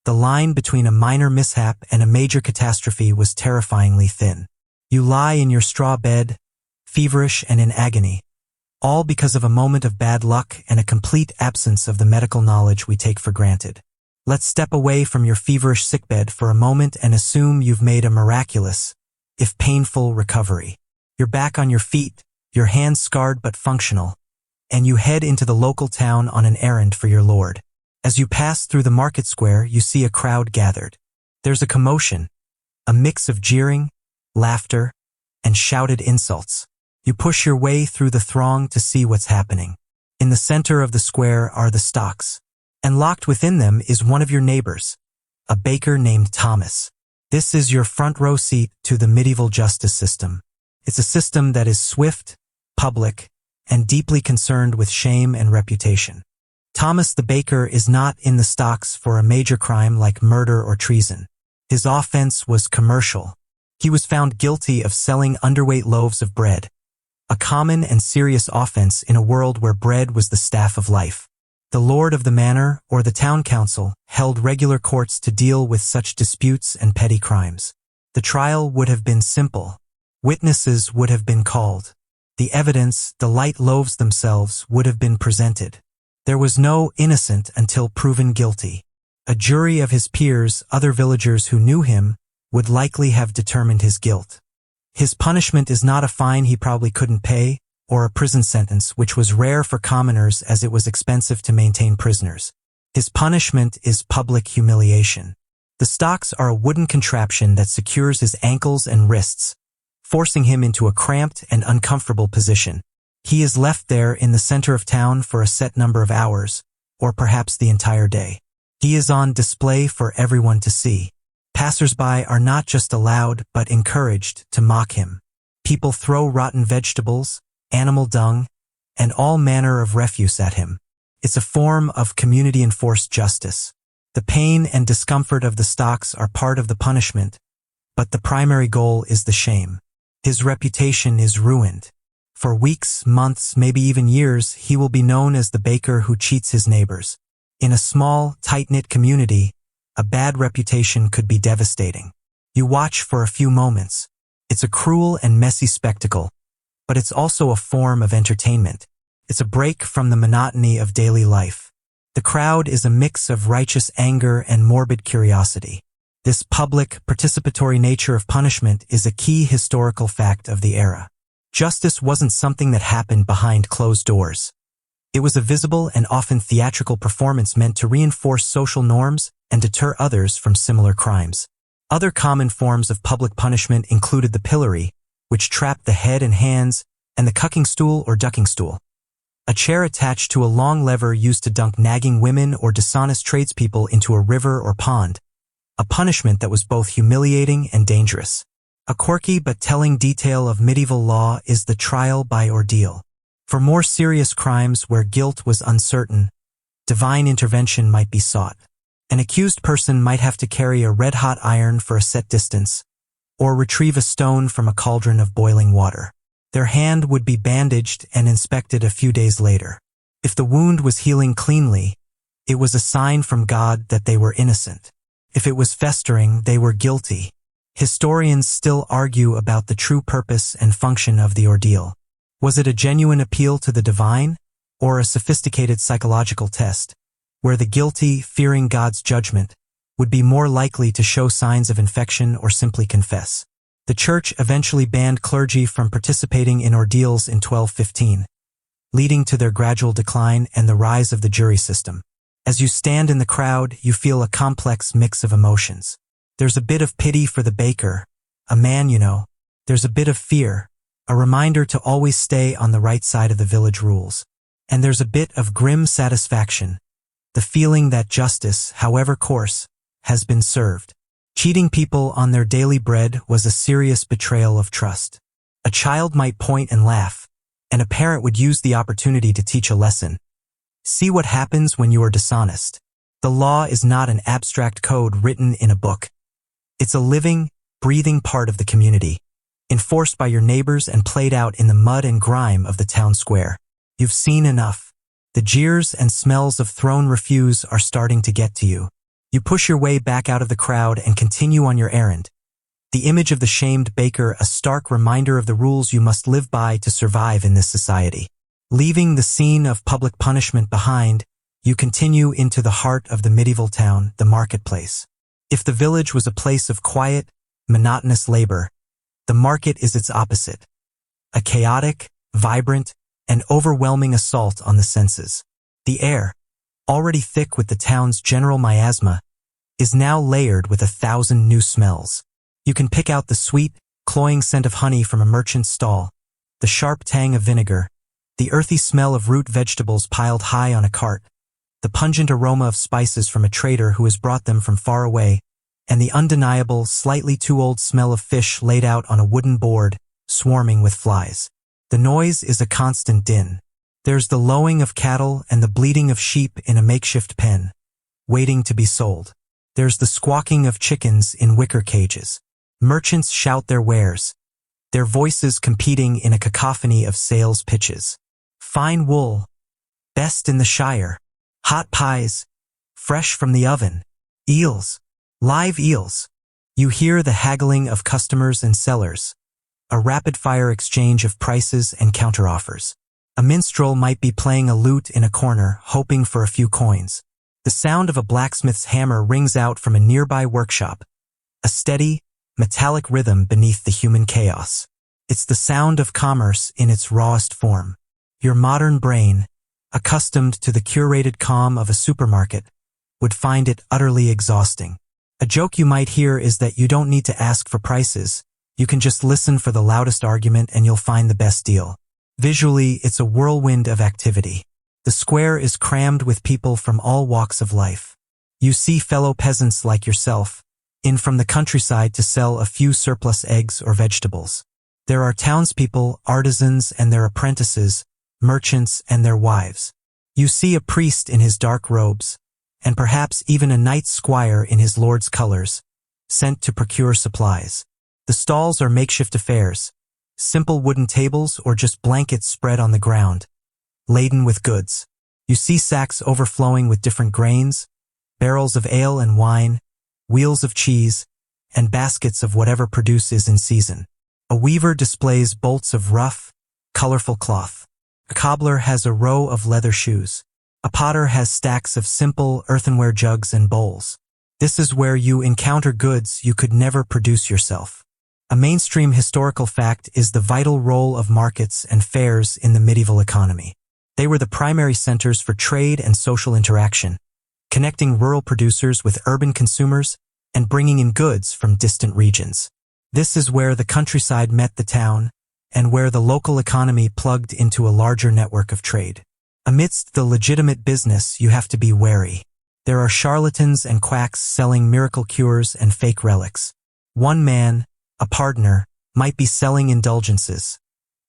the line between a minor mishap and a major catastrophe was terrifyingly thin. You lie in your straw bed, feverish and in agony, all because of a moment of bad luck and a complete absence of the medical knowledge we take for granted. Let's step away from your feverish sickbed for a moment and assume you've made a miraculous, if painful, recovery. You're back on your feet, your hands scarred but functional, and you head into the local town on an errand for your lord. As you pass through the market square, you see a crowd gathered. There's a commotion, a mix of jeering, laughter, and shouted insults. You push your way through the throng to see what's happening. In the center of the square are the stocks, and locked within them is one of your neighbors, a baker named Thomas. This is your front row seat to the medieval justice system. It's a system that is swift, public, and deeply concerned with shame and reputation. Thomas the baker is not in the stocks for a major crime like murder or treason. His offense was commercial. He was found guilty of selling underweight loaves of bread, a common and serious offense in a world where bread was the staff of life. The lord of the manor, or the town council, held regular courts to deal with such disputes and petty crimes. The trial would have been simple. Witnesses would have been called. The evidence, the light loaves themselves, would have been presented. There was no innocent until proven guilty. A jury of his peers, other villagers who knew him, would likely have determined his guilt. His punishment is not a fine he probably couldn't pay, or a prison sentence, which was rare for commoners as it was expensive to maintain prisoners. His punishment is public humiliation. The stocks are a wooden contraption that secures his ankles and wrists, forcing him into a cramped and uncomfortable position. He is left there in the center of town for a set number of hours, or perhaps the entire day. He is on display for everyone to see. Passers-by are not just allowed but encouraged to mock him. People throw rotten vegetables, animal dung, and all manner of refuse at him. It's a form of community-enforced justice. The pain and discomfort of the stocks are part of the punishment, but the primary goal is the shame. His reputation is ruined. For weeks, months, maybe even years, he will be known as the baker who cheats his neighbors. In a small, tight-knit community, a bad reputation could be devastating. You watch for a few moments. It's a cruel and messy spectacle, but it's also a form of entertainment. It's a break from the monotony of daily life. The crowd is a mix of righteous anger and morbid curiosity. This public, participatory nature of punishment is a key historical fact of the era. Justice wasn't something that happened behind closed doors. It was a visible and often theatrical performance meant to reinforce social norms and deter others from similar crimes. Other common forms of public punishment included the pillory, which trapped the head and hands, and the cucking stool or ducking stool, a chair attached to a long lever used to dunk nagging women or dishonest tradespeople into a river or pond, a punishment that was both humiliating and dangerous. A quirky but telling detail of medieval law is the trial by ordeal. For more serious crimes where guilt was uncertain, divine intervention might be sought. An accused person might have to carry a red-hot iron for a set distance, or retrieve a stone from a cauldron of boiling water. Their hand would be bandaged and inspected a few days later. If the wound was healing cleanly, it was a sign from God that they were innocent. If it was festering, they were guilty. Historians still argue about the true purpose and function of the ordeal. Was it a genuine appeal to the divine, or a sophisticated psychological test, where the guilty, fearing God's judgment, would be more likely to show signs of infection or simply confess? The Church eventually banned clergy from participating in ordeals in 1215, leading to their gradual decline and the rise of the jury system. As you stand in the crowd, you feel a complex mix of emotions. There's a bit of pity for the baker, a man you know. There's a bit of fear, a reminder to always stay on the right side of the village rules. And there's a bit of grim satisfaction, the feeling that justice, however coarse, has been served. Cheating people on their daily bread was a serious betrayal of trust. A child might point and laugh, and a parent would use the opportunity to teach a lesson. See what happens when you are dishonest. The law is not an abstract code written in a book. It's a living, breathing part of the community, enforced by your neighbors and played out in the mud and grime of the town square. You've seen enough. The jeers and smells of thrown refuse are starting to get to you. You push your way back out of the crowd and continue on your errand. The image of the shamed baker, a stark reminder of the rules you must live by to survive in this society. Leaving the scene of public punishment behind, you continue into the heart of the medieval town, the marketplace. If the village was a place of quiet, monotonous labor, the market is its opposite. A chaotic, vibrant, and overwhelming assault on the senses. The air, already thick with the town's general miasma, is now layered with 1,000 new smells. You can pick out the sweet, cloying scent of honey from a merchant's stall, the sharp tang of vinegar, the earthy smell of root vegetables piled high on a cart, the pungent aroma of spices from a trader who has brought them from far away, and the undeniable, slightly too old smell of fish laid out on a wooden board, swarming with flies. The noise is a constant din. There's the lowing of cattle and the bleating of sheep in a makeshift pen, waiting to be sold. There's the squawking of chickens in wicker cages. Merchants shout their wares, their voices competing in a cacophony of sales pitches. Fine wool, best in the shire. Hot pies, fresh from the oven. Eels, live eels. You hear the haggling of customers and sellers, a rapid-fire exchange of prices and counteroffers. A minstrel might be playing a lute in a corner, hoping for a few coins. The sound of a blacksmith's hammer rings out from a nearby workshop, a steady, metallic rhythm beneath the human chaos. It's the sound of commerce in its rawest form. Your modern brain, accustomed to the curated calm of a supermarket, would find it utterly exhausting. A joke you might hear is that you don't need to ask for prices. You can just listen for the loudest argument and you'll find the best deal. Visually, it's a whirlwind of activity. The square is crammed with people from all walks of life. You see fellow peasants like yourself, in from the countryside to sell a few surplus eggs or vegetables. There are townspeople, artisans and their apprentices, merchants and their wives. You see a priest in his dark robes, and perhaps even a knight squire in his lord's colors, sent to procure supplies. The stalls are makeshift affairs, simple wooden tables or just blankets spread on the ground, laden with goods. You see sacks overflowing with different grains, barrels of ale and wine, wheels of cheese, and baskets of whatever produce is in season. A weaver displays bolts of rough, colorful cloth. A cobbler has a row of leather shoes. A potter has stacks of simple earthenware jugs and bowls. This is where you encounter goods you could never produce yourself. A mainstream historical fact is the vital role of markets and fairs in the medieval economy. They were the primary centers for trade and social interaction, connecting rural producers with urban consumers and bringing in goods from distant regions. This is where the countryside met the town and where the local economy plugged into a larger network of trade. Amidst the legitimate business, you have to be wary. There are charlatans and quacks selling miracle cures and fake relics. One man, a partner, might be selling indulgences,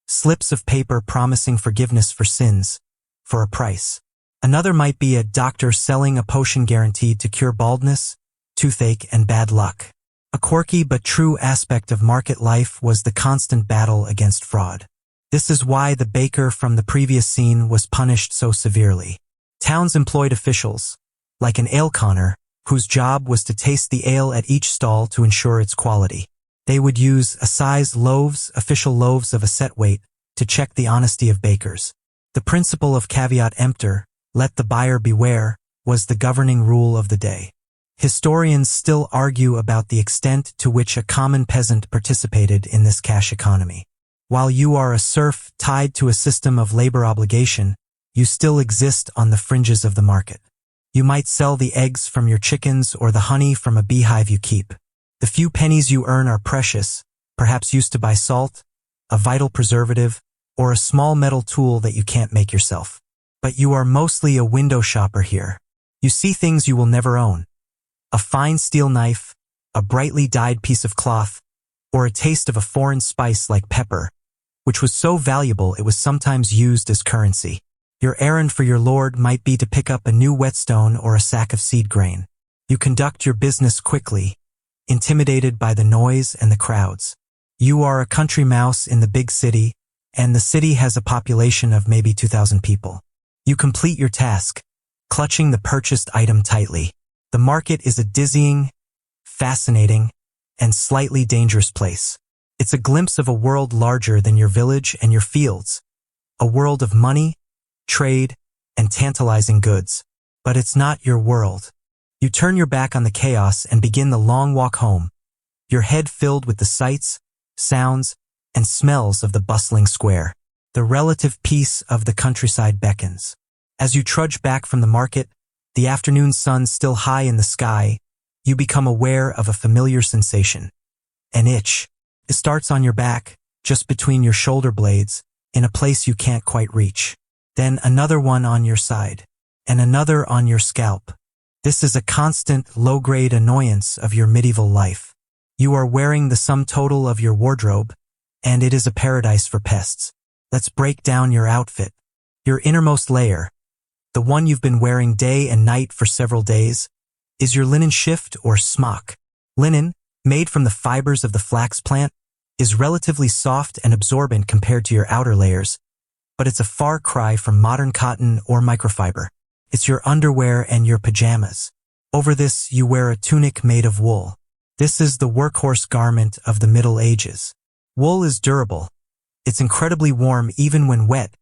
slips of paper promising forgiveness for sins, for a price. Another might be a doctor selling a potion guaranteed to cure baldness, toothache, and bad luck. A quirky but true aspect of market life was the constant battle against fraud. This is why the baker from the previous scene was punished so severely. Towns employed officials, like an ale conner, whose job was to taste the ale at each stall to ensure its quality. They would use assize loaves, official loaves of a set weight, to check the honesty of bakers. The principle of caveat emptor, let the buyer beware, was the governing rule of the day. Historians still argue about the extent to which a common peasant participated in this cash economy. While you are a serf tied to a system of labor obligation, you still exist on the fringes of the market. You might sell the eggs from your chickens or the honey from a beehive you keep. The few pennies you earn are precious, perhaps used to buy salt, a vital preservative, or a small metal tool that you can't make yourself. But you are mostly a window shopper here. You see things you will never own. A fine steel knife, a brightly dyed piece of cloth, or a taste of a foreign spice like pepper, which was so valuable it was sometimes used as currency. Your errand for your lord might be to pick up a new whetstone or a sack of seed grain. You conduct your business quickly, intimidated by the noise and the crowds. You are a country mouse in the big city, and the city has a population of maybe 2,000 people. You complete your task, clutching the purchased item tightly. The market is a dizzying, fascinating, and slightly dangerous place. It's a glimpse of a world larger than your village and your fields, a world of money, trade, and tantalizing goods. But it's not your world. You turn your back on the chaos and begin the long walk home, your head filled with the sights, sounds, and smells of the bustling square. The relative peace of the countryside beckons. As you trudge back from the market, the afternoon sun still high in the sky, you become aware of a familiar sensation. An itch. It starts on your back, just between your shoulder blades, in a place you can't quite reach. Then another one on your side, and another on your scalp. This is a constant, low-grade annoyance of your medieval life. You are wearing the sum total of your wardrobe, and it is a paradise for pests. Let's break down your outfit. Your innermost layer, the one you've been wearing day and night for several days, is your linen shift or smock. Linen, made from the fibers of the flax plant, is relatively soft and absorbent compared to your outer layers, but it's a far cry from modern cotton or microfiber. It's your underwear and your pajamas. Over this, you wear a tunic made of wool. This is the workhorse garment of the Middle Ages. Wool is durable. It's incredibly warm even when wet,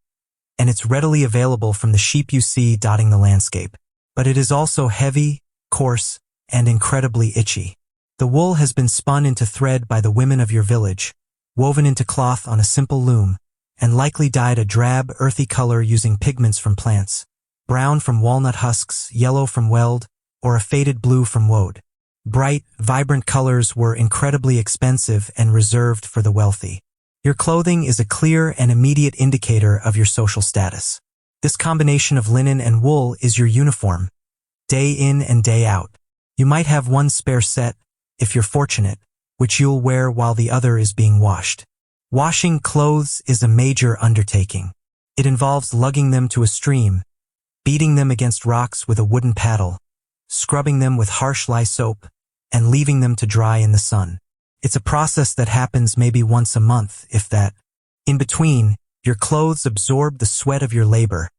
and it's readily available from the sheep you see dotting the landscape. But it is also heavy, coarse, and incredibly itchy. The wool has been spun into thread by the women of your village, woven into cloth on a simple loom, and likely dyed a drab, earthy color using pigments from plants, brown from walnut husks, yellow from weld, or a faded blue from woad. Bright, vibrant colors were incredibly expensive and reserved for the wealthy. Your clothing is a clear and immediate indicator of your social status. This combination of linen and wool is your uniform, day in and day out. You might have one spare set, if you're fortunate, which you'll wear while the other is being washed. Washing clothes is a major undertaking. It involves lugging them to a stream, beating them against rocks with a wooden paddle, scrubbing them with harsh lye soap, and leaving them to dry in the sun. It's a process that happens maybe once a month, if that. In between, your clothes absorb the sweat of your labor,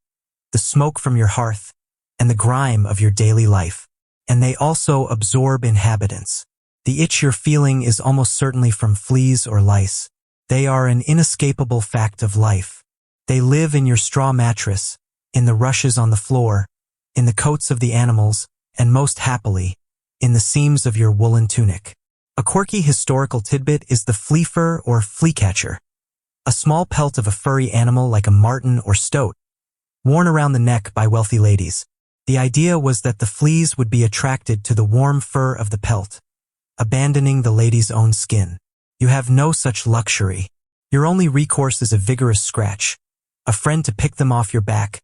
the smoke from your hearth, and the grime of your daily life. And they also absorb inhabitants. The itch you're feeling is almost certainly from fleas or lice. They are an inescapable fact of life. They live in your straw mattress, in the rushes on the floor, in the coats of the animals, and most happily, in the seams of your woolen tunic. A quirky historical tidbit is the fleefer or fleacatcher, a small pelt of a furry animal like a marten or stoat, worn around the neck by wealthy ladies. The idea was that the fleas would be attracted to the warm fur of the pelt, abandoning the lady's own skin. You have no such luxury. Your only recourse is a vigorous scratch, a friend to pick them off your back,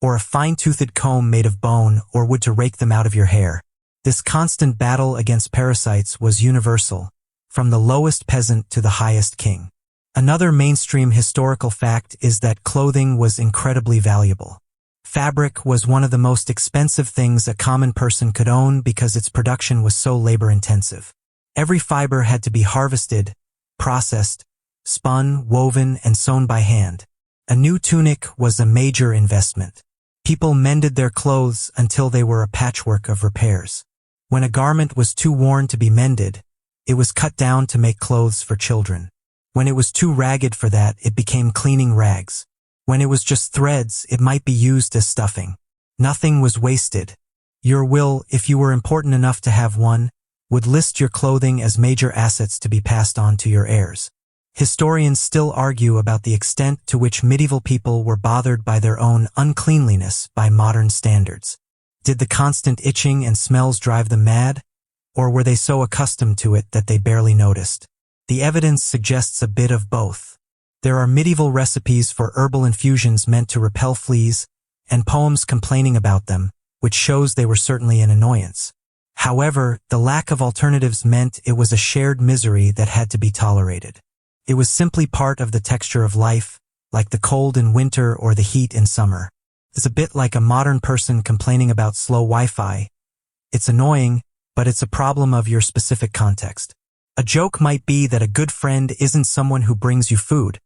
or a fine-toothed comb made of bone or wood to rake them out of your hair. This constant battle against parasites was universal, from the lowest peasant to the highest king. Another mainstream historical fact is that clothing was incredibly valuable. Fabric was one of the most expensive things a common person could own because its production was so labor-intensive. Every fiber had to be harvested, processed, spun, woven, and sewn by hand. A new tunic was a major investment. People mended their clothes until they were a patchwork of repairs. When a garment was too worn to be mended, it was cut down to make clothes for children. When it was too ragged for that, it became cleaning rags. When it was just threads, it might be used as stuffing. Nothing was wasted. Your will, if you were important enough to have one, would list your clothing as major assets to be passed on to your heirs. Historians still argue about the extent to which medieval people were bothered by their own uncleanliness by modern standards. Did the constant itching and smells drive them mad, or were they so accustomed to it that they barely noticed? The evidence suggests a bit of both. There are medieval recipes for herbal infusions meant to repel fleas, and poems complaining about them, which shows they were certainly an annoyance. However, the lack of alternatives meant it was a shared misery that had to be tolerated. It was simply part of the texture of life, like the cold in winter or the heat in summer. It's a bit like a modern person complaining about slow Wi-Fi. It's annoying, but it's a problem of your specific context. A joke might be that a good friend isn't someone who brings you food,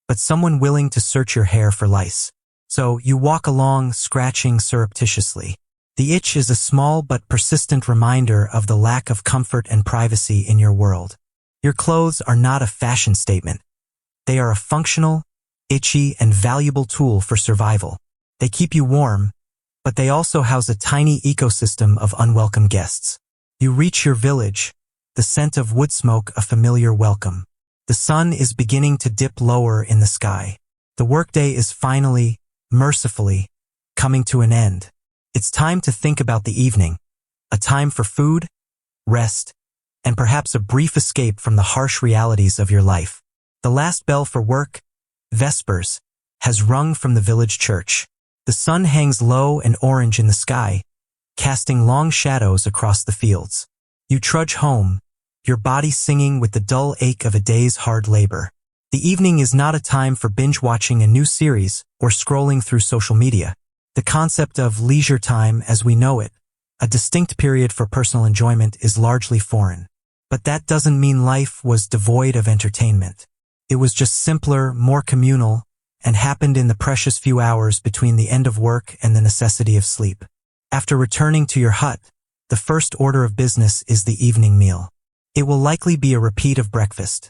but someone willing to search your hair for lice. So you walk along, scratching surreptitiously. The itch is a small but persistent reminder of the lack of comfort and privacy in your world. Your clothes are not a fashion statement. They are a functional, itchy, and valuable tool for survival. They keep you warm, but they also house a tiny ecosystem of unwelcome guests. You reach your village, the scent of wood smoke a familiar welcome. The sun is beginning to dip lower in the sky. The workday is finally, mercifully, coming to an end. It's time to think about the evening, a time for food, rest, and perhaps a brief escape from the harsh realities of your life. The last bell for work, Vespers, has rung from the village church. The sun hangs low and orange in the sky, casting long shadows across the fields. You trudge home, your body singing with the dull ache of a day's hard labor. The evening is not a time for binge-watching a new series or scrolling through social media. The concept of leisure time as we know it, a distinct period for personal enjoyment, is largely foreign. But that doesn't mean life was devoid of entertainment. It was just simpler, more communal, and happened in the precious few hours between the end of work and the necessity of sleep. After returning to your hut, the first order of business is the evening meal. It will likely be a repeat of breakfast.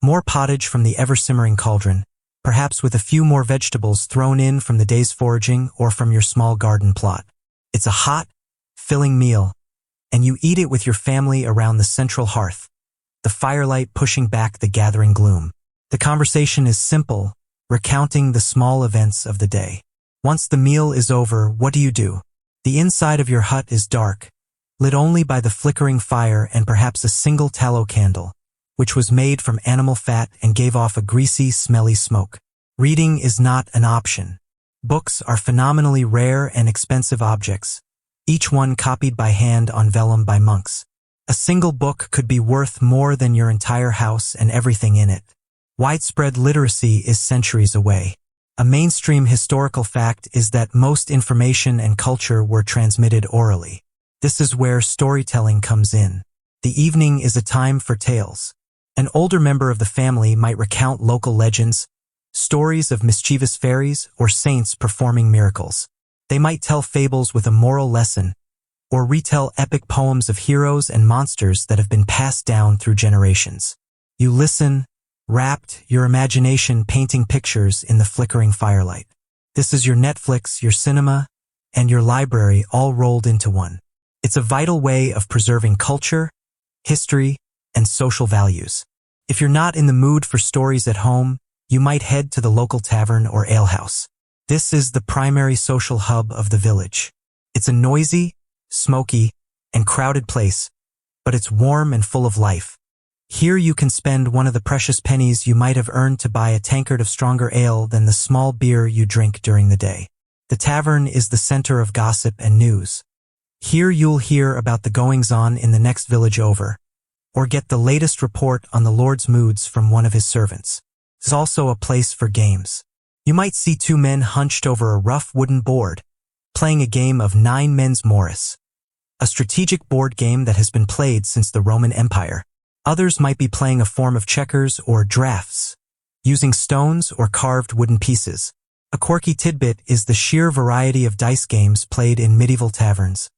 More pottage from the ever-simmering cauldron, perhaps with a few more vegetables thrown in from the day's foraging or from your small garden plot. It's a hot, filling meal, and you eat it with your family around the central hearth, the firelight pushing back the gathering gloom. The conversation is simple, recounting the small events of the day. Once the meal is over, what do? The inside of your hut is dark, lit only by the flickering fire and perhaps a single tallow candle, which was made from animal fat and gave off a greasy, smelly smoke. Reading is not an option. Books are phenomenally rare and expensive objects, each one copied by hand on vellum by monks. A single book could be worth more than your entire house and everything in it. Widespread literacy is centuries away. A mainstream historical fact is that most information and culture were transmitted orally. This is where storytelling comes in. The evening is a time for tales. An older member of the family might recount local legends, stories of mischievous fairies or saints performing miracles. They might tell fables with a moral lesson, or retell epic poems of heroes and monsters that have been passed down through generations. You listen, rapt, your imagination painting pictures in the flickering firelight. This is your Netflix, your cinema, and your library all rolled into one. It's a vital way of preserving culture, history, and social values. If you're not in the mood for stories at home, you might head to the local tavern or alehouse. This is the primary social hub of the village. It's a noisy, smoky, and crowded place, but it's warm and full of life. Here you can spend one of the precious pennies you might have earned to buy a tankard of stronger ale than the small beer you drink during the day. The tavern is the center of gossip and news. Here you'll hear about the goings-on in the next village over, or get the latest report on the Lord's moods from one of his servants. It's also a place for games. You might see two men hunched over a rough wooden board, playing a game of 9 Men's Morris, a strategic board game that has been played since the Roman Empire. Others might be playing a form of checkers or drafts, using stones or carved wooden pieces. A quirky tidbit is the sheer variety of dice games played in medieval taverns,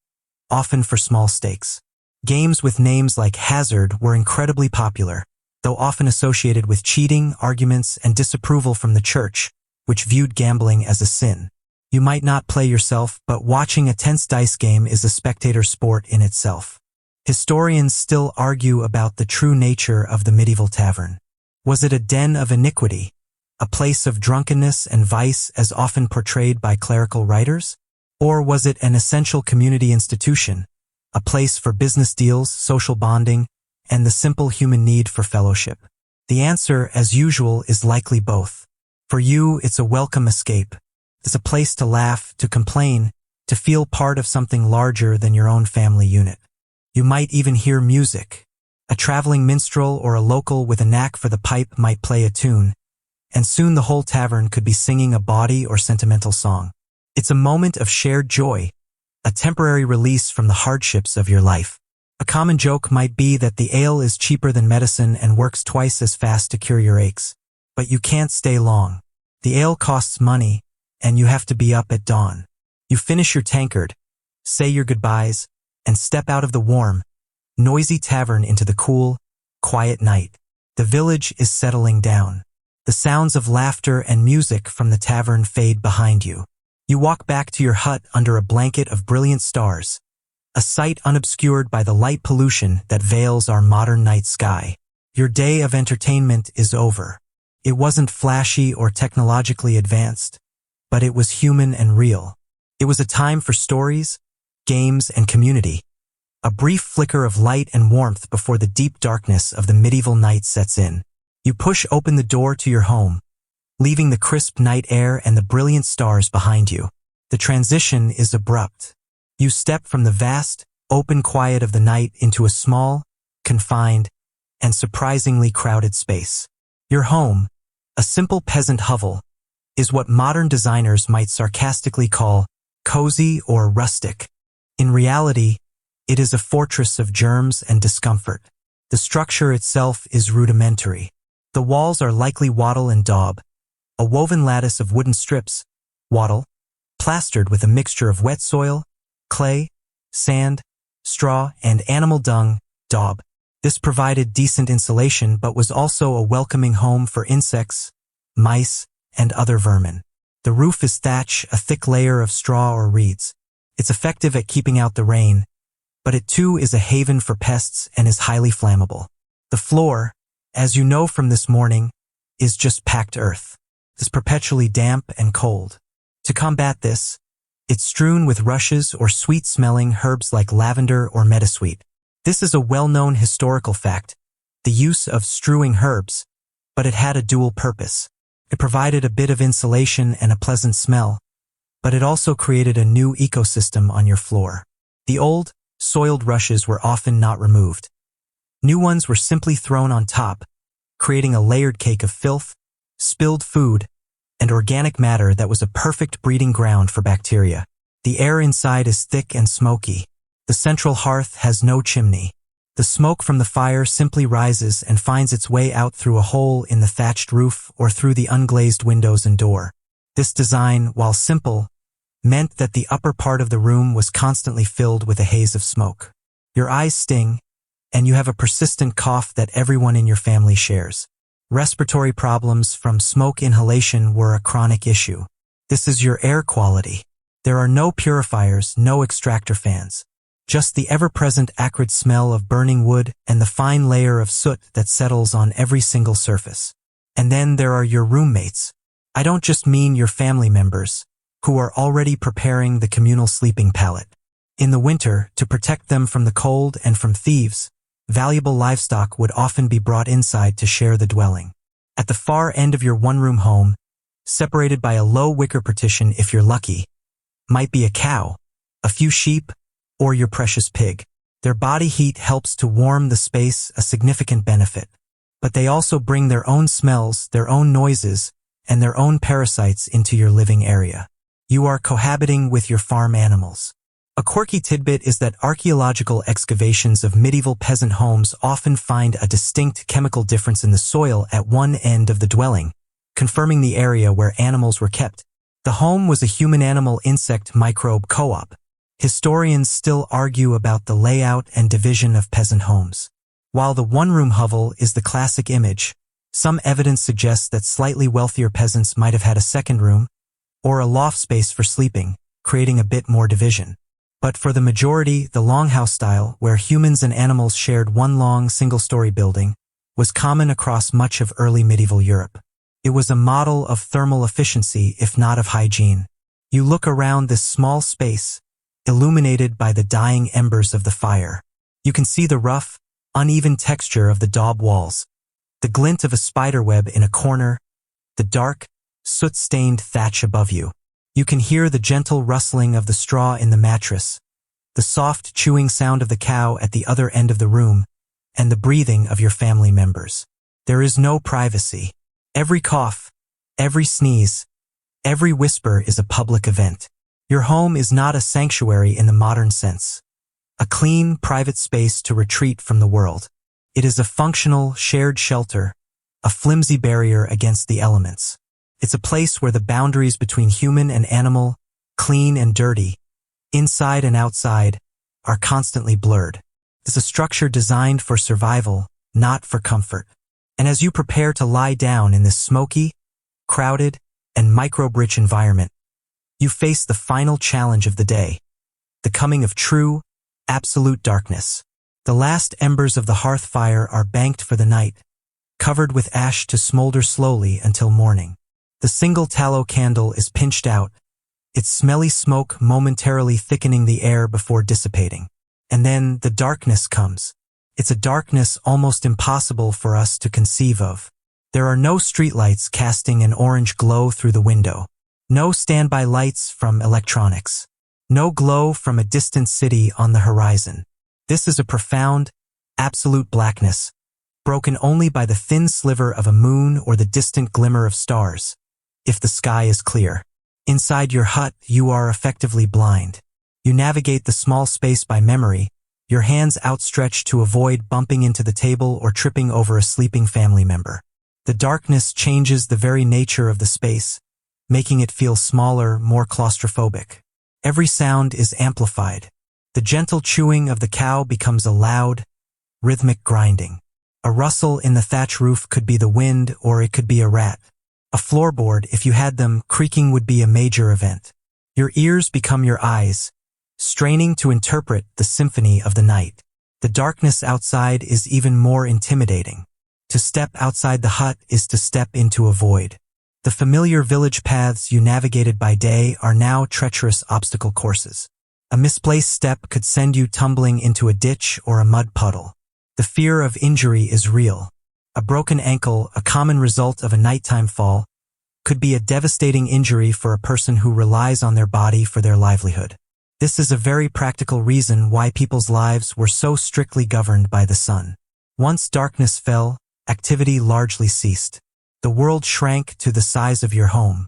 often for small stakes. Games with names like Hazard were incredibly popular, though often associated with cheating, arguments, and disapproval from the church, which viewed gambling as a sin. You might not play yourself, but watching a tense dice game is a spectator sport in itself. Historians still argue about the true nature of the medieval tavern. Was it a den of iniquity, a place of drunkenness and vice as often portrayed by clerical writers? Or was it an essential community institution, a place for business deals, social bonding, and the simple human need for fellowship? The answer, as usual, is likely both. For you, it's a welcome escape. It's a place to laugh, to complain, to feel part of something larger than your own family unit. You might even hear music. A traveling minstrel or a local with a knack for the pipe might play a tune, and soon the whole tavern could be singing a bawdy or sentimental song. It's a moment of shared joy, a temporary release from the hardships of your life. A common joke might be that the ale is cheaper than medicine and works twice as fast to cure your aches. But you can't stay long. The ale costs money, and you have to be up at dawn. You finish your tankard, say your goodbyes, and step out of the warm, noisy tavern into the cool, quiet night. The village is settling down. The sounds of laughter and music from the tavern fade behind you. You walk back to your hut under a blanket of brilliant stars, a sight unobscured by the light pollution that veils our modern night sky. Your day of entertainment is over. It wasn't flashy or technologically advanced, but it was human and real. It was a time for stories, games, and community. A brief flicker of light and warmth before the deep darkness of the medieval night sets in. You push open the door to your home, leaving the crisp night air and the brilliant stars behind you. The transition is abrupt. You step from the vast, open quiet of the night into a small, confined, and surprisingly crowded space. Your home, a simple peasant hovel, is what modern designers might sarcastically call cozy or rustic. In reality, it is a fortress of germs and discomfort. The structure itself is rudimentary. The walls are likely wattle and daub, a woven lattice of wooden strips, wattle, plastered with a mixture of wet soil, clay, sand, straw, and animal dung, daub. This provided decent insulation but was also a welcoming home for insects, mice, and other vermin. The roof is thatch, a thick layer of straw or reeds. It's effective at keeping out the rain, but it too is a haven for pests and is highly flammable. The floor, as you know from this morning, is just packed earth. It's perpetually damp and cold. To combat this, it's strewn with rushes or sweet-smelling herbs like lavender or meadowsweet. This is a well-known historical fact, the use of strewing herbs, but it had a dual purpose. It provided a bit of insulation and a pleasant smell, but it also created a new ecosystem on your floor. The old, soiled rushes were often not removed. New ones were simply thrown on top, creating a layered cake of filth, spilled food, and organic matter that was a perfect breeding ground for bacteria. The air inside is thick and smoky. The central hearth has no chimney. The smoke from the fire simply rises and finds its way out through a hole in the thatched roof or through the unglazed windows and door. This design, while simple, meant that the upper part of the room was constantly filled with a haze of smoke. Your eyes sting, and you have a persistent cough that everyone in your family shares. Respiratory problems from smoke inhalation were a chronic issue. This is your air quality. There are no purifiers, no extractor fans. Just the ever-present acrid smell of burning wood and the fine layer of soot that settles on every single surface. And then there are your roommates. I don't just mean your family members, who are already preparing the communal sleeping pallet. In the winter, to protect them from the cold and from thieves, valuable livestock would often be brought inside to share the dwelling. At the far end of your one-room home, separated by a low wicker partition if you're lucky, might be a cow, a few sheep, or your precious pig. Their body heat helps to warm the space, a significant benefit. But they also bring their own smells, their own noises, and their own parasites into your living area. You are cohabiting with your farm animals. A quirky tidbit is that archaeological excavations of medieval peasant homes often find a distinct chemical difference in the soil at one end of the dwelling, confirming the area where animals were kept. The home was a human-animal-insect microbe co-op. Historians still argue about the layout and division of peasant homes. While the one-room hovel is the classic image, some evidence suggests that slightly wealthier peasants might have had a second room, or a loft space for sleeping, creating a bit more division. But for the majority, the longhouse style, where humans and animals shared one long single-story building, was common across much of early medieval Europe. It was a model of thermal efficiency, if not of hygiene. You look around this small space, illuminated by the dying embers of the fire. You can see the rough, uneven texture of the daub walls, the glint of a spiderweb in a corner, the dark, soot-stained thatch above you. You can hear the gentle rustling of the straw in the mattress, the soft chewing sound of the cow at the other end of the room, and the breathing of your family members. There is no privacy. Every cough, every sneeze, every whisper is a public event. Your home is not a sanctuary in the modern sense, a clean, private space to retreat from the world. It is a functional, shared shelter, a flimsy barrier against the elements. It's a place where the boundaries between human and animal, clean and dirty, inside and outside, are constantly blurred. It's a structure designed for survival, not for comfort. And as you prepare to lie down in this smoky, crowded, and microbe-rich environment, you face the final challenge of the day, the coming of true, absolute darkness. The last embers of the hearth fire are banked for the night, covered with ash to smolder slowly until morning. The single tallow candle is pinched out, its smelly smoke momentarily thickening the air before dissipating. And then the darkness comes. It's a darkness almost impossible for us to conceive of. There are no streetlights casting an orange glow through the window. No standby lights from electronics. No glow from a distant city on the horizon. This is a profound, absolute blackness, broken only by the thin sliver of a moon or the distant glimmer of stars, if the sky is clear. Inside your hut, you are effectively blind. You navigate the small space by memory, your hands outstretched to avoid bumping into the table or tripping over a sleeping family member. The darkness changes the very nature of the space, making it feel smaller, more claustrophobic. Every sound is amplified. The gentle chewing of the cow becomes a loud, rhythmic grinding. A rustle in the thatch roof could be the wind, or it could be a rat. A floorboard, if you had them, creaking would be a major event. Your ears become your eyes, straining to interpret the symphony of the night. The darkness outside is even more intimidating. To step outside the hut is to step into a void. The familiar village paths you navigated by day are now treacherous obstacle courses. A misplaced step could send you tumbling into a ditch or a mud puddle. The fear of injury is real. A broken ankle, a common result of a nighttime fall, could be a devastating injury for a person who relies on their body for their livelihood. This is a very practical reason why people's lives were so strictly governed by the sun. Once darkness fell, activity largely ceased. The world shrank to the size of your home.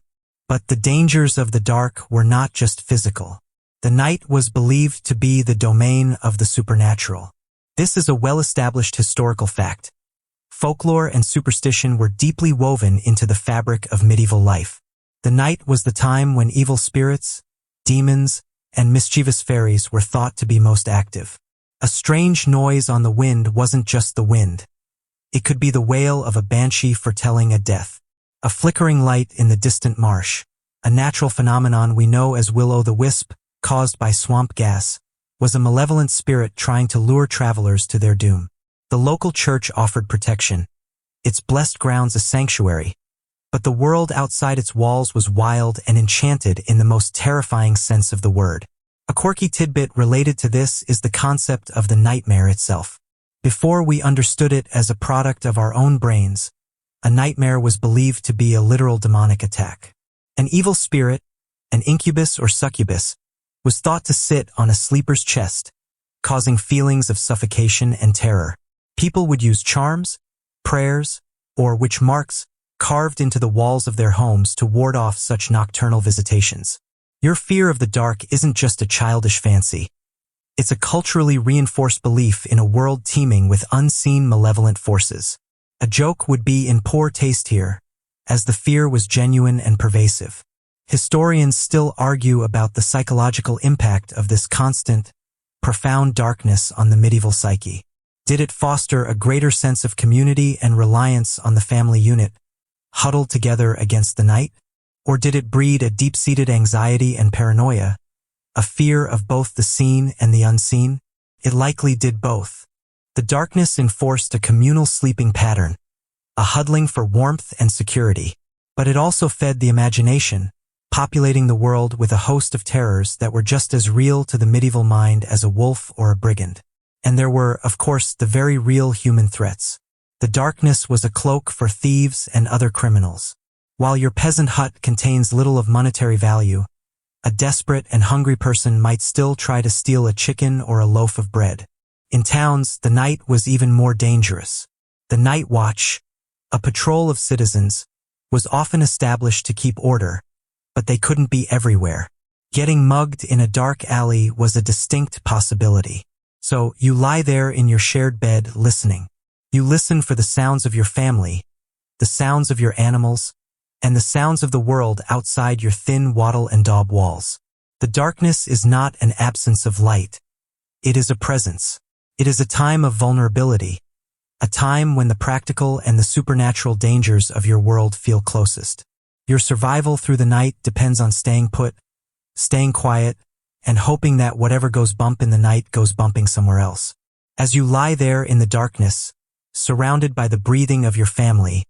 But the dangers of the dark were not just physical. The night was believed to be the domain of the supernatural. This is a well-established historical fact. Folklore and superstition were deeply woven into the fabric of medieval life. The night was the time when evil spirits, demons, and mischievous fairies were thought to be most active. A strange noise on the wind wasn't just the wind. It could be the wail of a banshee foretelling a death. A flickering light in the distant marsh, a natural phenomenon we know as will-o'-the-wisp, caused by swamp gas, was a malevolent spirit trying to lure travelers to their doom. The local church offered protection, its blessed grounds a sanctuary, but the world outside its walls was wild and enchanted in the most terrifying sense of the word. A quirky tidbit related to this is the concept of the nightmare itself. Before we understood it as a product of our own brains, a nightmare was believed to be a literal demonic attack. An evil spirit, an incubus or succubus, was thought to sit on a sleeper's chest, causing feelings of suffocation and terror. People would use charms, prayers, or witch marks carved into the walls of their homes to ward off such nocturnal visitations. Your fear of the dark isn't just a childish fancy. It's a culturally reinforced belief in a world teeming with unseen malevolent forces. A joke would be in poor taste here, as the fear was genuine and pervasive. Historians still argue about the psychological impact of this constant, profound darkness on the medieval psyche. Did it foster a greater sense of community and reliance on the family unit, huddled together against the night? Or did it breed a deep-seated anxiety and paranoia, a fear of both the seen and the unseen? It likely did both. The darkness enforced a communal sleeping pattern, a huddling for warmth and security. But it also fed the imagination, populating the world with a host of terrors that were just as real to the medieval mind as a wolf or a brigand. And there were, of course, the very real human threats. The darkness was a cloak for thieves and other criminals. While your peasant hut contains little of monetary value, A desperate and hungry person might still try to steal a chicken or a loaf of bread. In towns, the night was even more dangerous. The night watch, a patrol of citizens, was often established to keep order, but they couldn't be everywhere. Getting mugged in a dark alley was a distinct possibility. So you lie there in your shared bed listening. You listen for the sounds of your family, the sounds of your animals, and the sounds of the world outside your thin wattle and daub walls. The darkness is not an absence of light. It is a presence. It is a time of vulnerability, a time when the practical and the supernatural dangers of your world feel closest. Your survival through the night depends on staying put, staying quiet, and hoping that whatever goes bump in the night goes bumping somewhere else. As you lie there in the darkness, surrounded by the breathing of your family,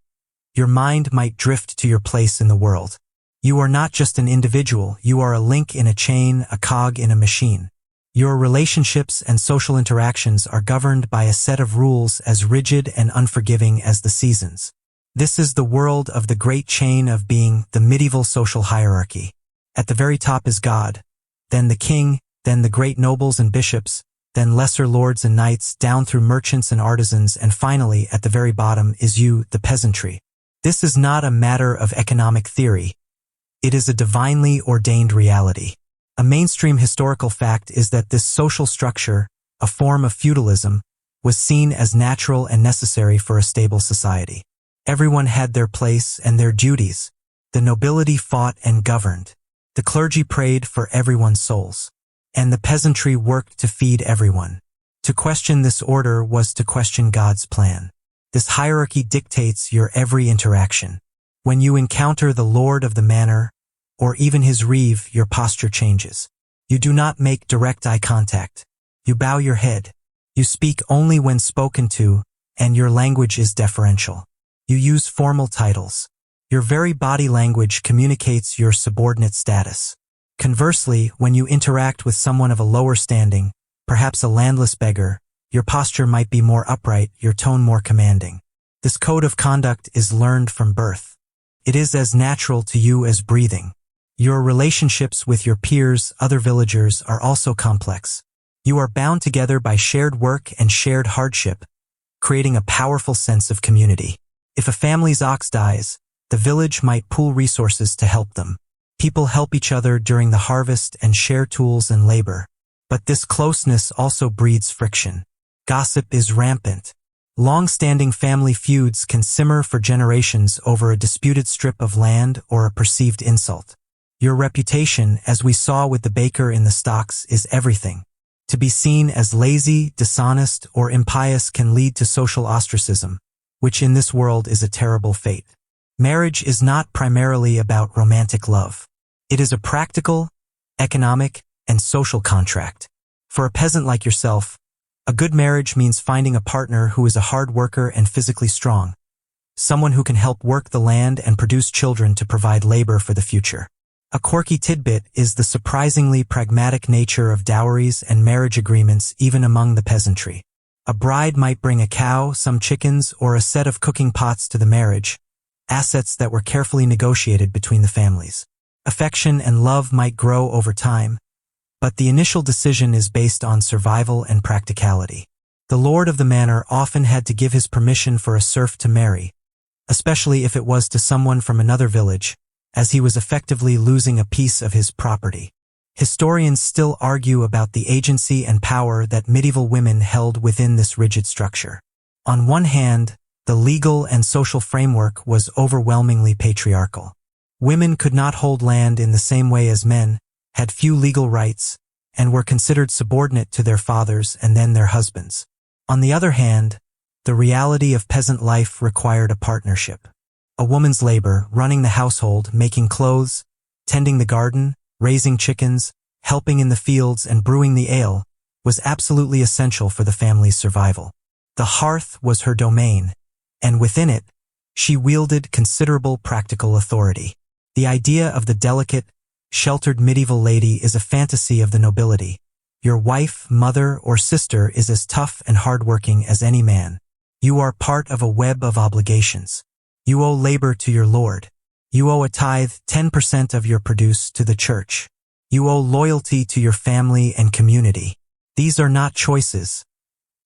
your mind might drift to your place in the world. You are not just an individual, you are a link in a chain, a cog in a machine. Your relationships and social interactions are governed by a set of rules as rigid and unforgiving as the seasons. This is the world of the great chain of being, the medieval social hierarchy. At the very top is God, then the king, then the great nobles and bishops, then lesser lords and knights, down through merchants and artisans, and finally, at the very bottom, is you, the peasantry. This is not a matter of economic theory. It is a divinely ordained reality. A mainstream historical fact is that this social structure, a form of feudalism, was seen as natural and necessary for a stable society. Everyone had their place and their duties. The nobility fought and governed. The clergy prayed for everyone's souls. And the peasantry worked to feed everyone. To question this order was to question God's plan. This hierarchy dictates your every interaction. When you encounter the lord of the manor, or even his reeve, your posture changes. You do not make direct eye contact. You bow your head. You speak only when spoken to, and your language is deferential. You use formal titles. Your very body language communicates your subordinate status. Conversely, when you interact with someone of a lower standing, perhaps a landless beggar, your posture might be more upright, your tone more commanding. This code of conduct is learned from birth. It is as natural to you as breathing. Your relationships with your peers, other villagers, are also complex. You are bound together by shared work and shared hardship, creating a powerful sense of community. If a family's ox dies, the village might pool resources to help them. People help each other during the harvest and share tools and labor. But this closeness also breeds friction. Gossip is rampant. Long-standing family feuds can simmer for generations over a disputed strip of land or a perceived insult. Your reputation, as we saw with the baker in the stocks, is everything. To be seen as lazy, dishonest, or impious can lead to social ostracism, which in this world is a terrible fate. Marriage is not primarily about romantic love. It is a practical, economic, and social contract. For a peasant like yourself, a good marriage means finding a partner who is a hard worker and physically strong, someone who can help work the land and produce children to provide labor for the future. A quirky tidbit is the surprisingly pragmatic nature of dowries and marriage agreements even among the peasantry. A bride might bring a cow, some chickens, or a set of cooking pots to the marriage, assets that were carefully negotiated between the families. Affection and love might grow over time, but the initial decision is based on survival and practicality. The lord of the manor often had to give his permission for a serf to marry, especially if it was to someone from another village, as he was effectively losing a piece of his property. Historians still argue about the agency and power that medieval women held within this rigid structure. On one hand, the legal and social framework was overwhelmingly patriarchal. Women could not hold land in the same way as men, had few legal rights, and were considered subordinate to their fathers and then their husbands. On the other hand, the reality of peasant life required a partnership. A woman's labor, running the household, making clothes, tending the garden, raising chickens, helping in the fields, and brewing the ale, was absolutely essential for the family's survival. The hearth was her domain, and within it, she wielded considerable practical authority. The idea of the delicate, sheltered medieval lady is a fantasy of the nobility. Your wife, mother, or sister is as tough and hardworking as any man. You are part of a web of obligations. You owe labor to your lord. You owe a tithe, 10% of your produce, to the church. You owe loyalty to your family and community. These are not choices.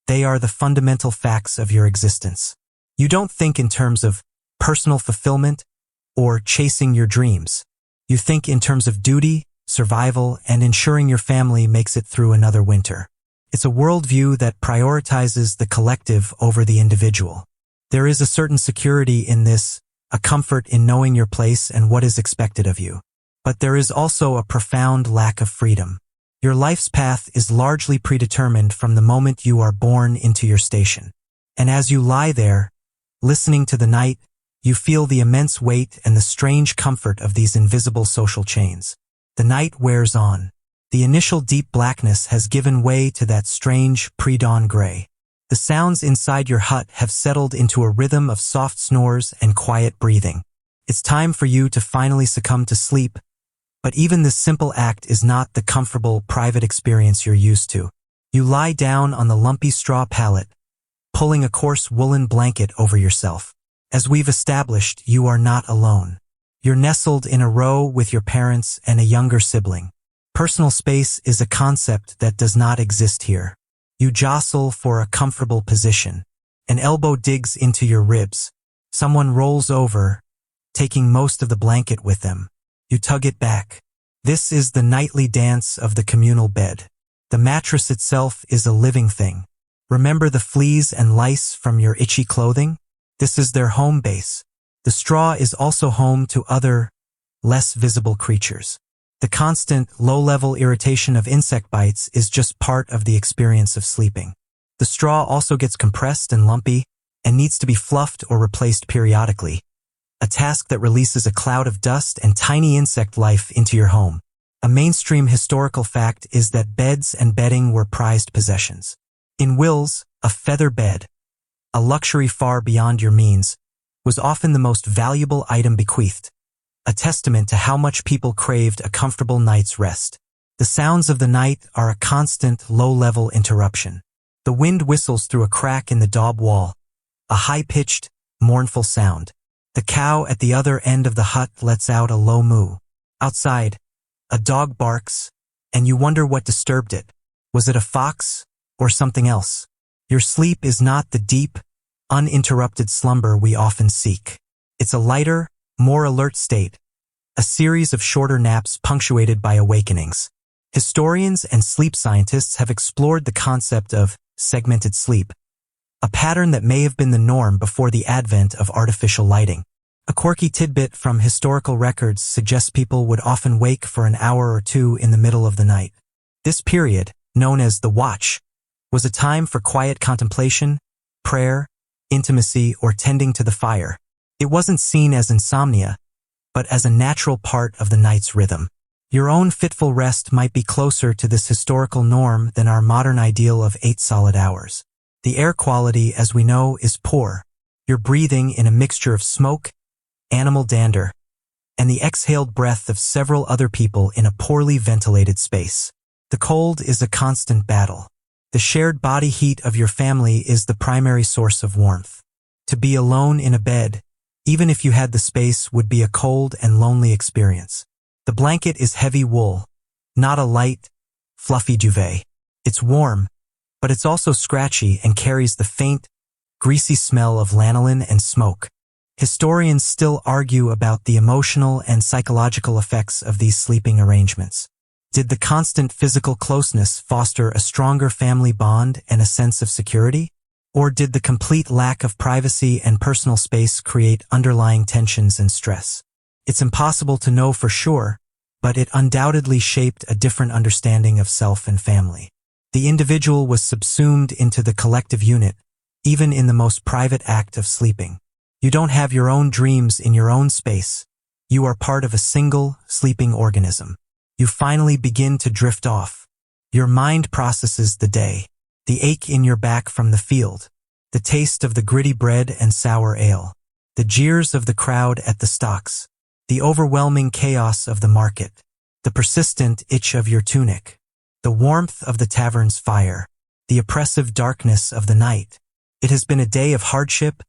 They are the fundamental facts of your existence. You don't think in terms of personal fulfillment or chasing your dreams. You think in terms of duty, survival, and ensuring your family makes it through another winter. It's a worldview that prioritizes the collective over the individual. There is a certain security in this, a comfort in knowing your place and what is expected of you. But there is also a profound lack of freedom. Your life's path is largely predetermined from the moment you are born into your station. And as you lie there, listening to the night, you feel the immense weight and the strange comfort of these invisible social chains. The night wears on. The initial deep blackness has given way to that strange pre-dawn gray. The sounds inside your hut have settled into a rhythm of soft snores and quiet breathing. It's time for you to finally succumb to sleep, but even this simple act is not the comfortable, private experience you're used to. You lie down on the lumpy straw pallet, pulling a coarse woolen blanket over yourself. As we've established, you are not alone. You're nestled in a row with your parents and a younger sibling. Personal space is a concept that does not exist here. You jostle for a comfortable position. An elbow digs into your ribs. Someone rolls over, taking most of the blanket with them. You tug it back. This is the nightly dance of the communal bed. The mattress itself is a living thing. Remember the fleas and lice from your itchy clothing? This is their home base. The straw is also home to other, less visible creatures. The constant, low-level irritation of insect bites is just part of the experience of sleeping. The straw also gets compressed and lumpy and needs to be fluffed or replaced periodically, a task that releases a cloud of dust and tiny insect life into your home. A mainstream historical fact is that beds and bedding were prized possessions. In wills, a feather bed, a luxury far beyond your means, was often the most valuable item bequeathed, a testament to how much people craved a comfortable night's rest. The sounds of the night are a constant, low-level interruption. The wind whistles through a crack in the daub wall, a high-pitched, mournful sound. The cow at the other end of the hut lets out a low moo. Outside, a dog barks, and you wonder what disturbed it. Was it a fox or something else? Your sleep is not the deep, uninterrupted slumber we often seek. It's a lighter, more alert state, a series of shorter naps punctuated by awakenings. Historians and sleep scientists have explored the concept of segmented sleep, a pattern that may have been the norm before the advent of artificial lighting. A quirky tidbit from historical records suggests people would often wake for an hour or two in the middle of the night. This period, known as the watch, was a time for quiet contemplation, prayer, intimacy, or tending to the fire. It wasn't seen as insomnia, but as a natural part of the night's rhythm. Your own fitful rest might be closer to this historical norm than our modern ideal of 8 solid hours. The air quality, as we know, is poor. You're breathing in a mixture of smoke, animal dander, and the exhaled breath of several other people in a poorly ventilated space. The cold is a constant battle. The shared body heat of your family is the primary source of warmth. To be alone in a bed, even if you had the space, would be a cold and lonely experience. The blanket is heavy wool, not a light, fluffy duvet. It's warm, but it's also scratchy and carries the faint, greasy smell of lanolin and smoke. Historians still argue about the emotional and psychological effects of these sleeping arrangements. Did the constant physical closeness foster a stronger family bond and a sense of security? Or did the complete lack of privacy and personal space create underlying tensions and stress? It's impossible to know for sure, but it undoubtedly shaped a different understanding of self and family. The individual was subsumed into the collective unit, even in the most private act of sleeping. You don't have your own dreams in your own space. You are part of a single, sleeping organism. You finally begin to drift off. Your mind processes the day, the ache in your back from the field, the taste of the gritty bread and sour ale, the jeers of the crowd at the stocks, the overwhelming chaos of the market, the persistent itch of your tunic, the warmth of the tavern's fire, the oppressive darkness of the night. It has been a day of hardship,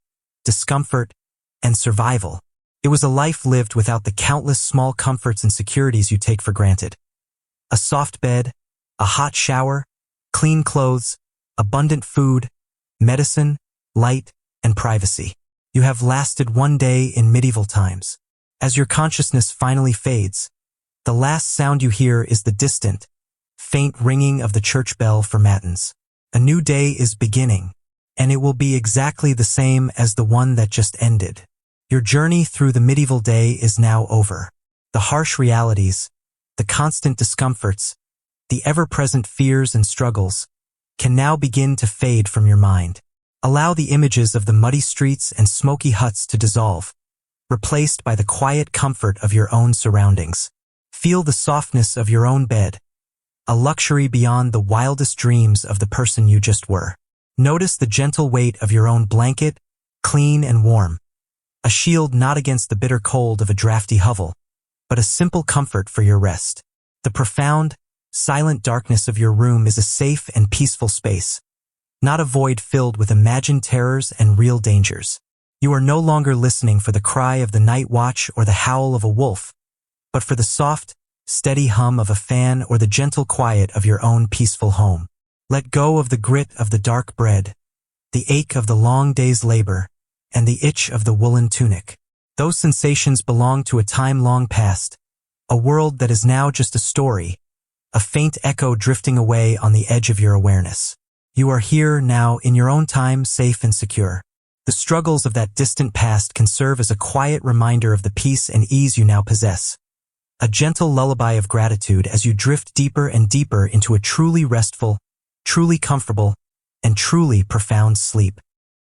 discomfort, and survival. It was a life lived without the countless small comforts and securities you take for granted. A soft bed, a hot shower, clean clothes, abundant food, medicine, light, and privacy. You have lasted one day in medieval times. As your consciousness finally fades, the last sound you hear is the distant, faint ringing of the church bell for matins. A new day is beginning, and it will be exactly the same as the one that just ended. Your journey through the medieval day is now over. The harsh realities, the constant discomforts, the ever-present fears and struggles can now begin to fade from your mind. Allow the images of the muddy streets and smoky huts to dissolve, replaced by the quiet comfort of your own surroundings. Feel the softness of your own bed, a luxury beyond the wildest dreams of the person you just were. Notice the gentle weight of your own blanket, clean and warm, a shield not against the bitter cold of a drafty hovel, but a simple comfort for your rest. The profound, silent darkness of your room is a safe and peaceful space, not a void filled with imagined terrors and real dangers. You are no longer listening for the cry of the night watch or the howl of a wolf, but for the soft, steady hum of a fan or the gentle quiet of your own peaceful home. Let go of the grit of the dark bread, the ache of the long day's labor, and the itch of the woolen tunic. Those sensations belong to a time long past, a world that is now just a story, a faint echo drifting away on the edge of your awareness. You are here now in your own time, safe and secure. The struggles of that distant past can serve as a quiet reminder of the peace and ease you now possess. A gentle lullaby of gratitude as you drift deeper and deeper into a truly restful, truly comfortable, and truly profound sleep.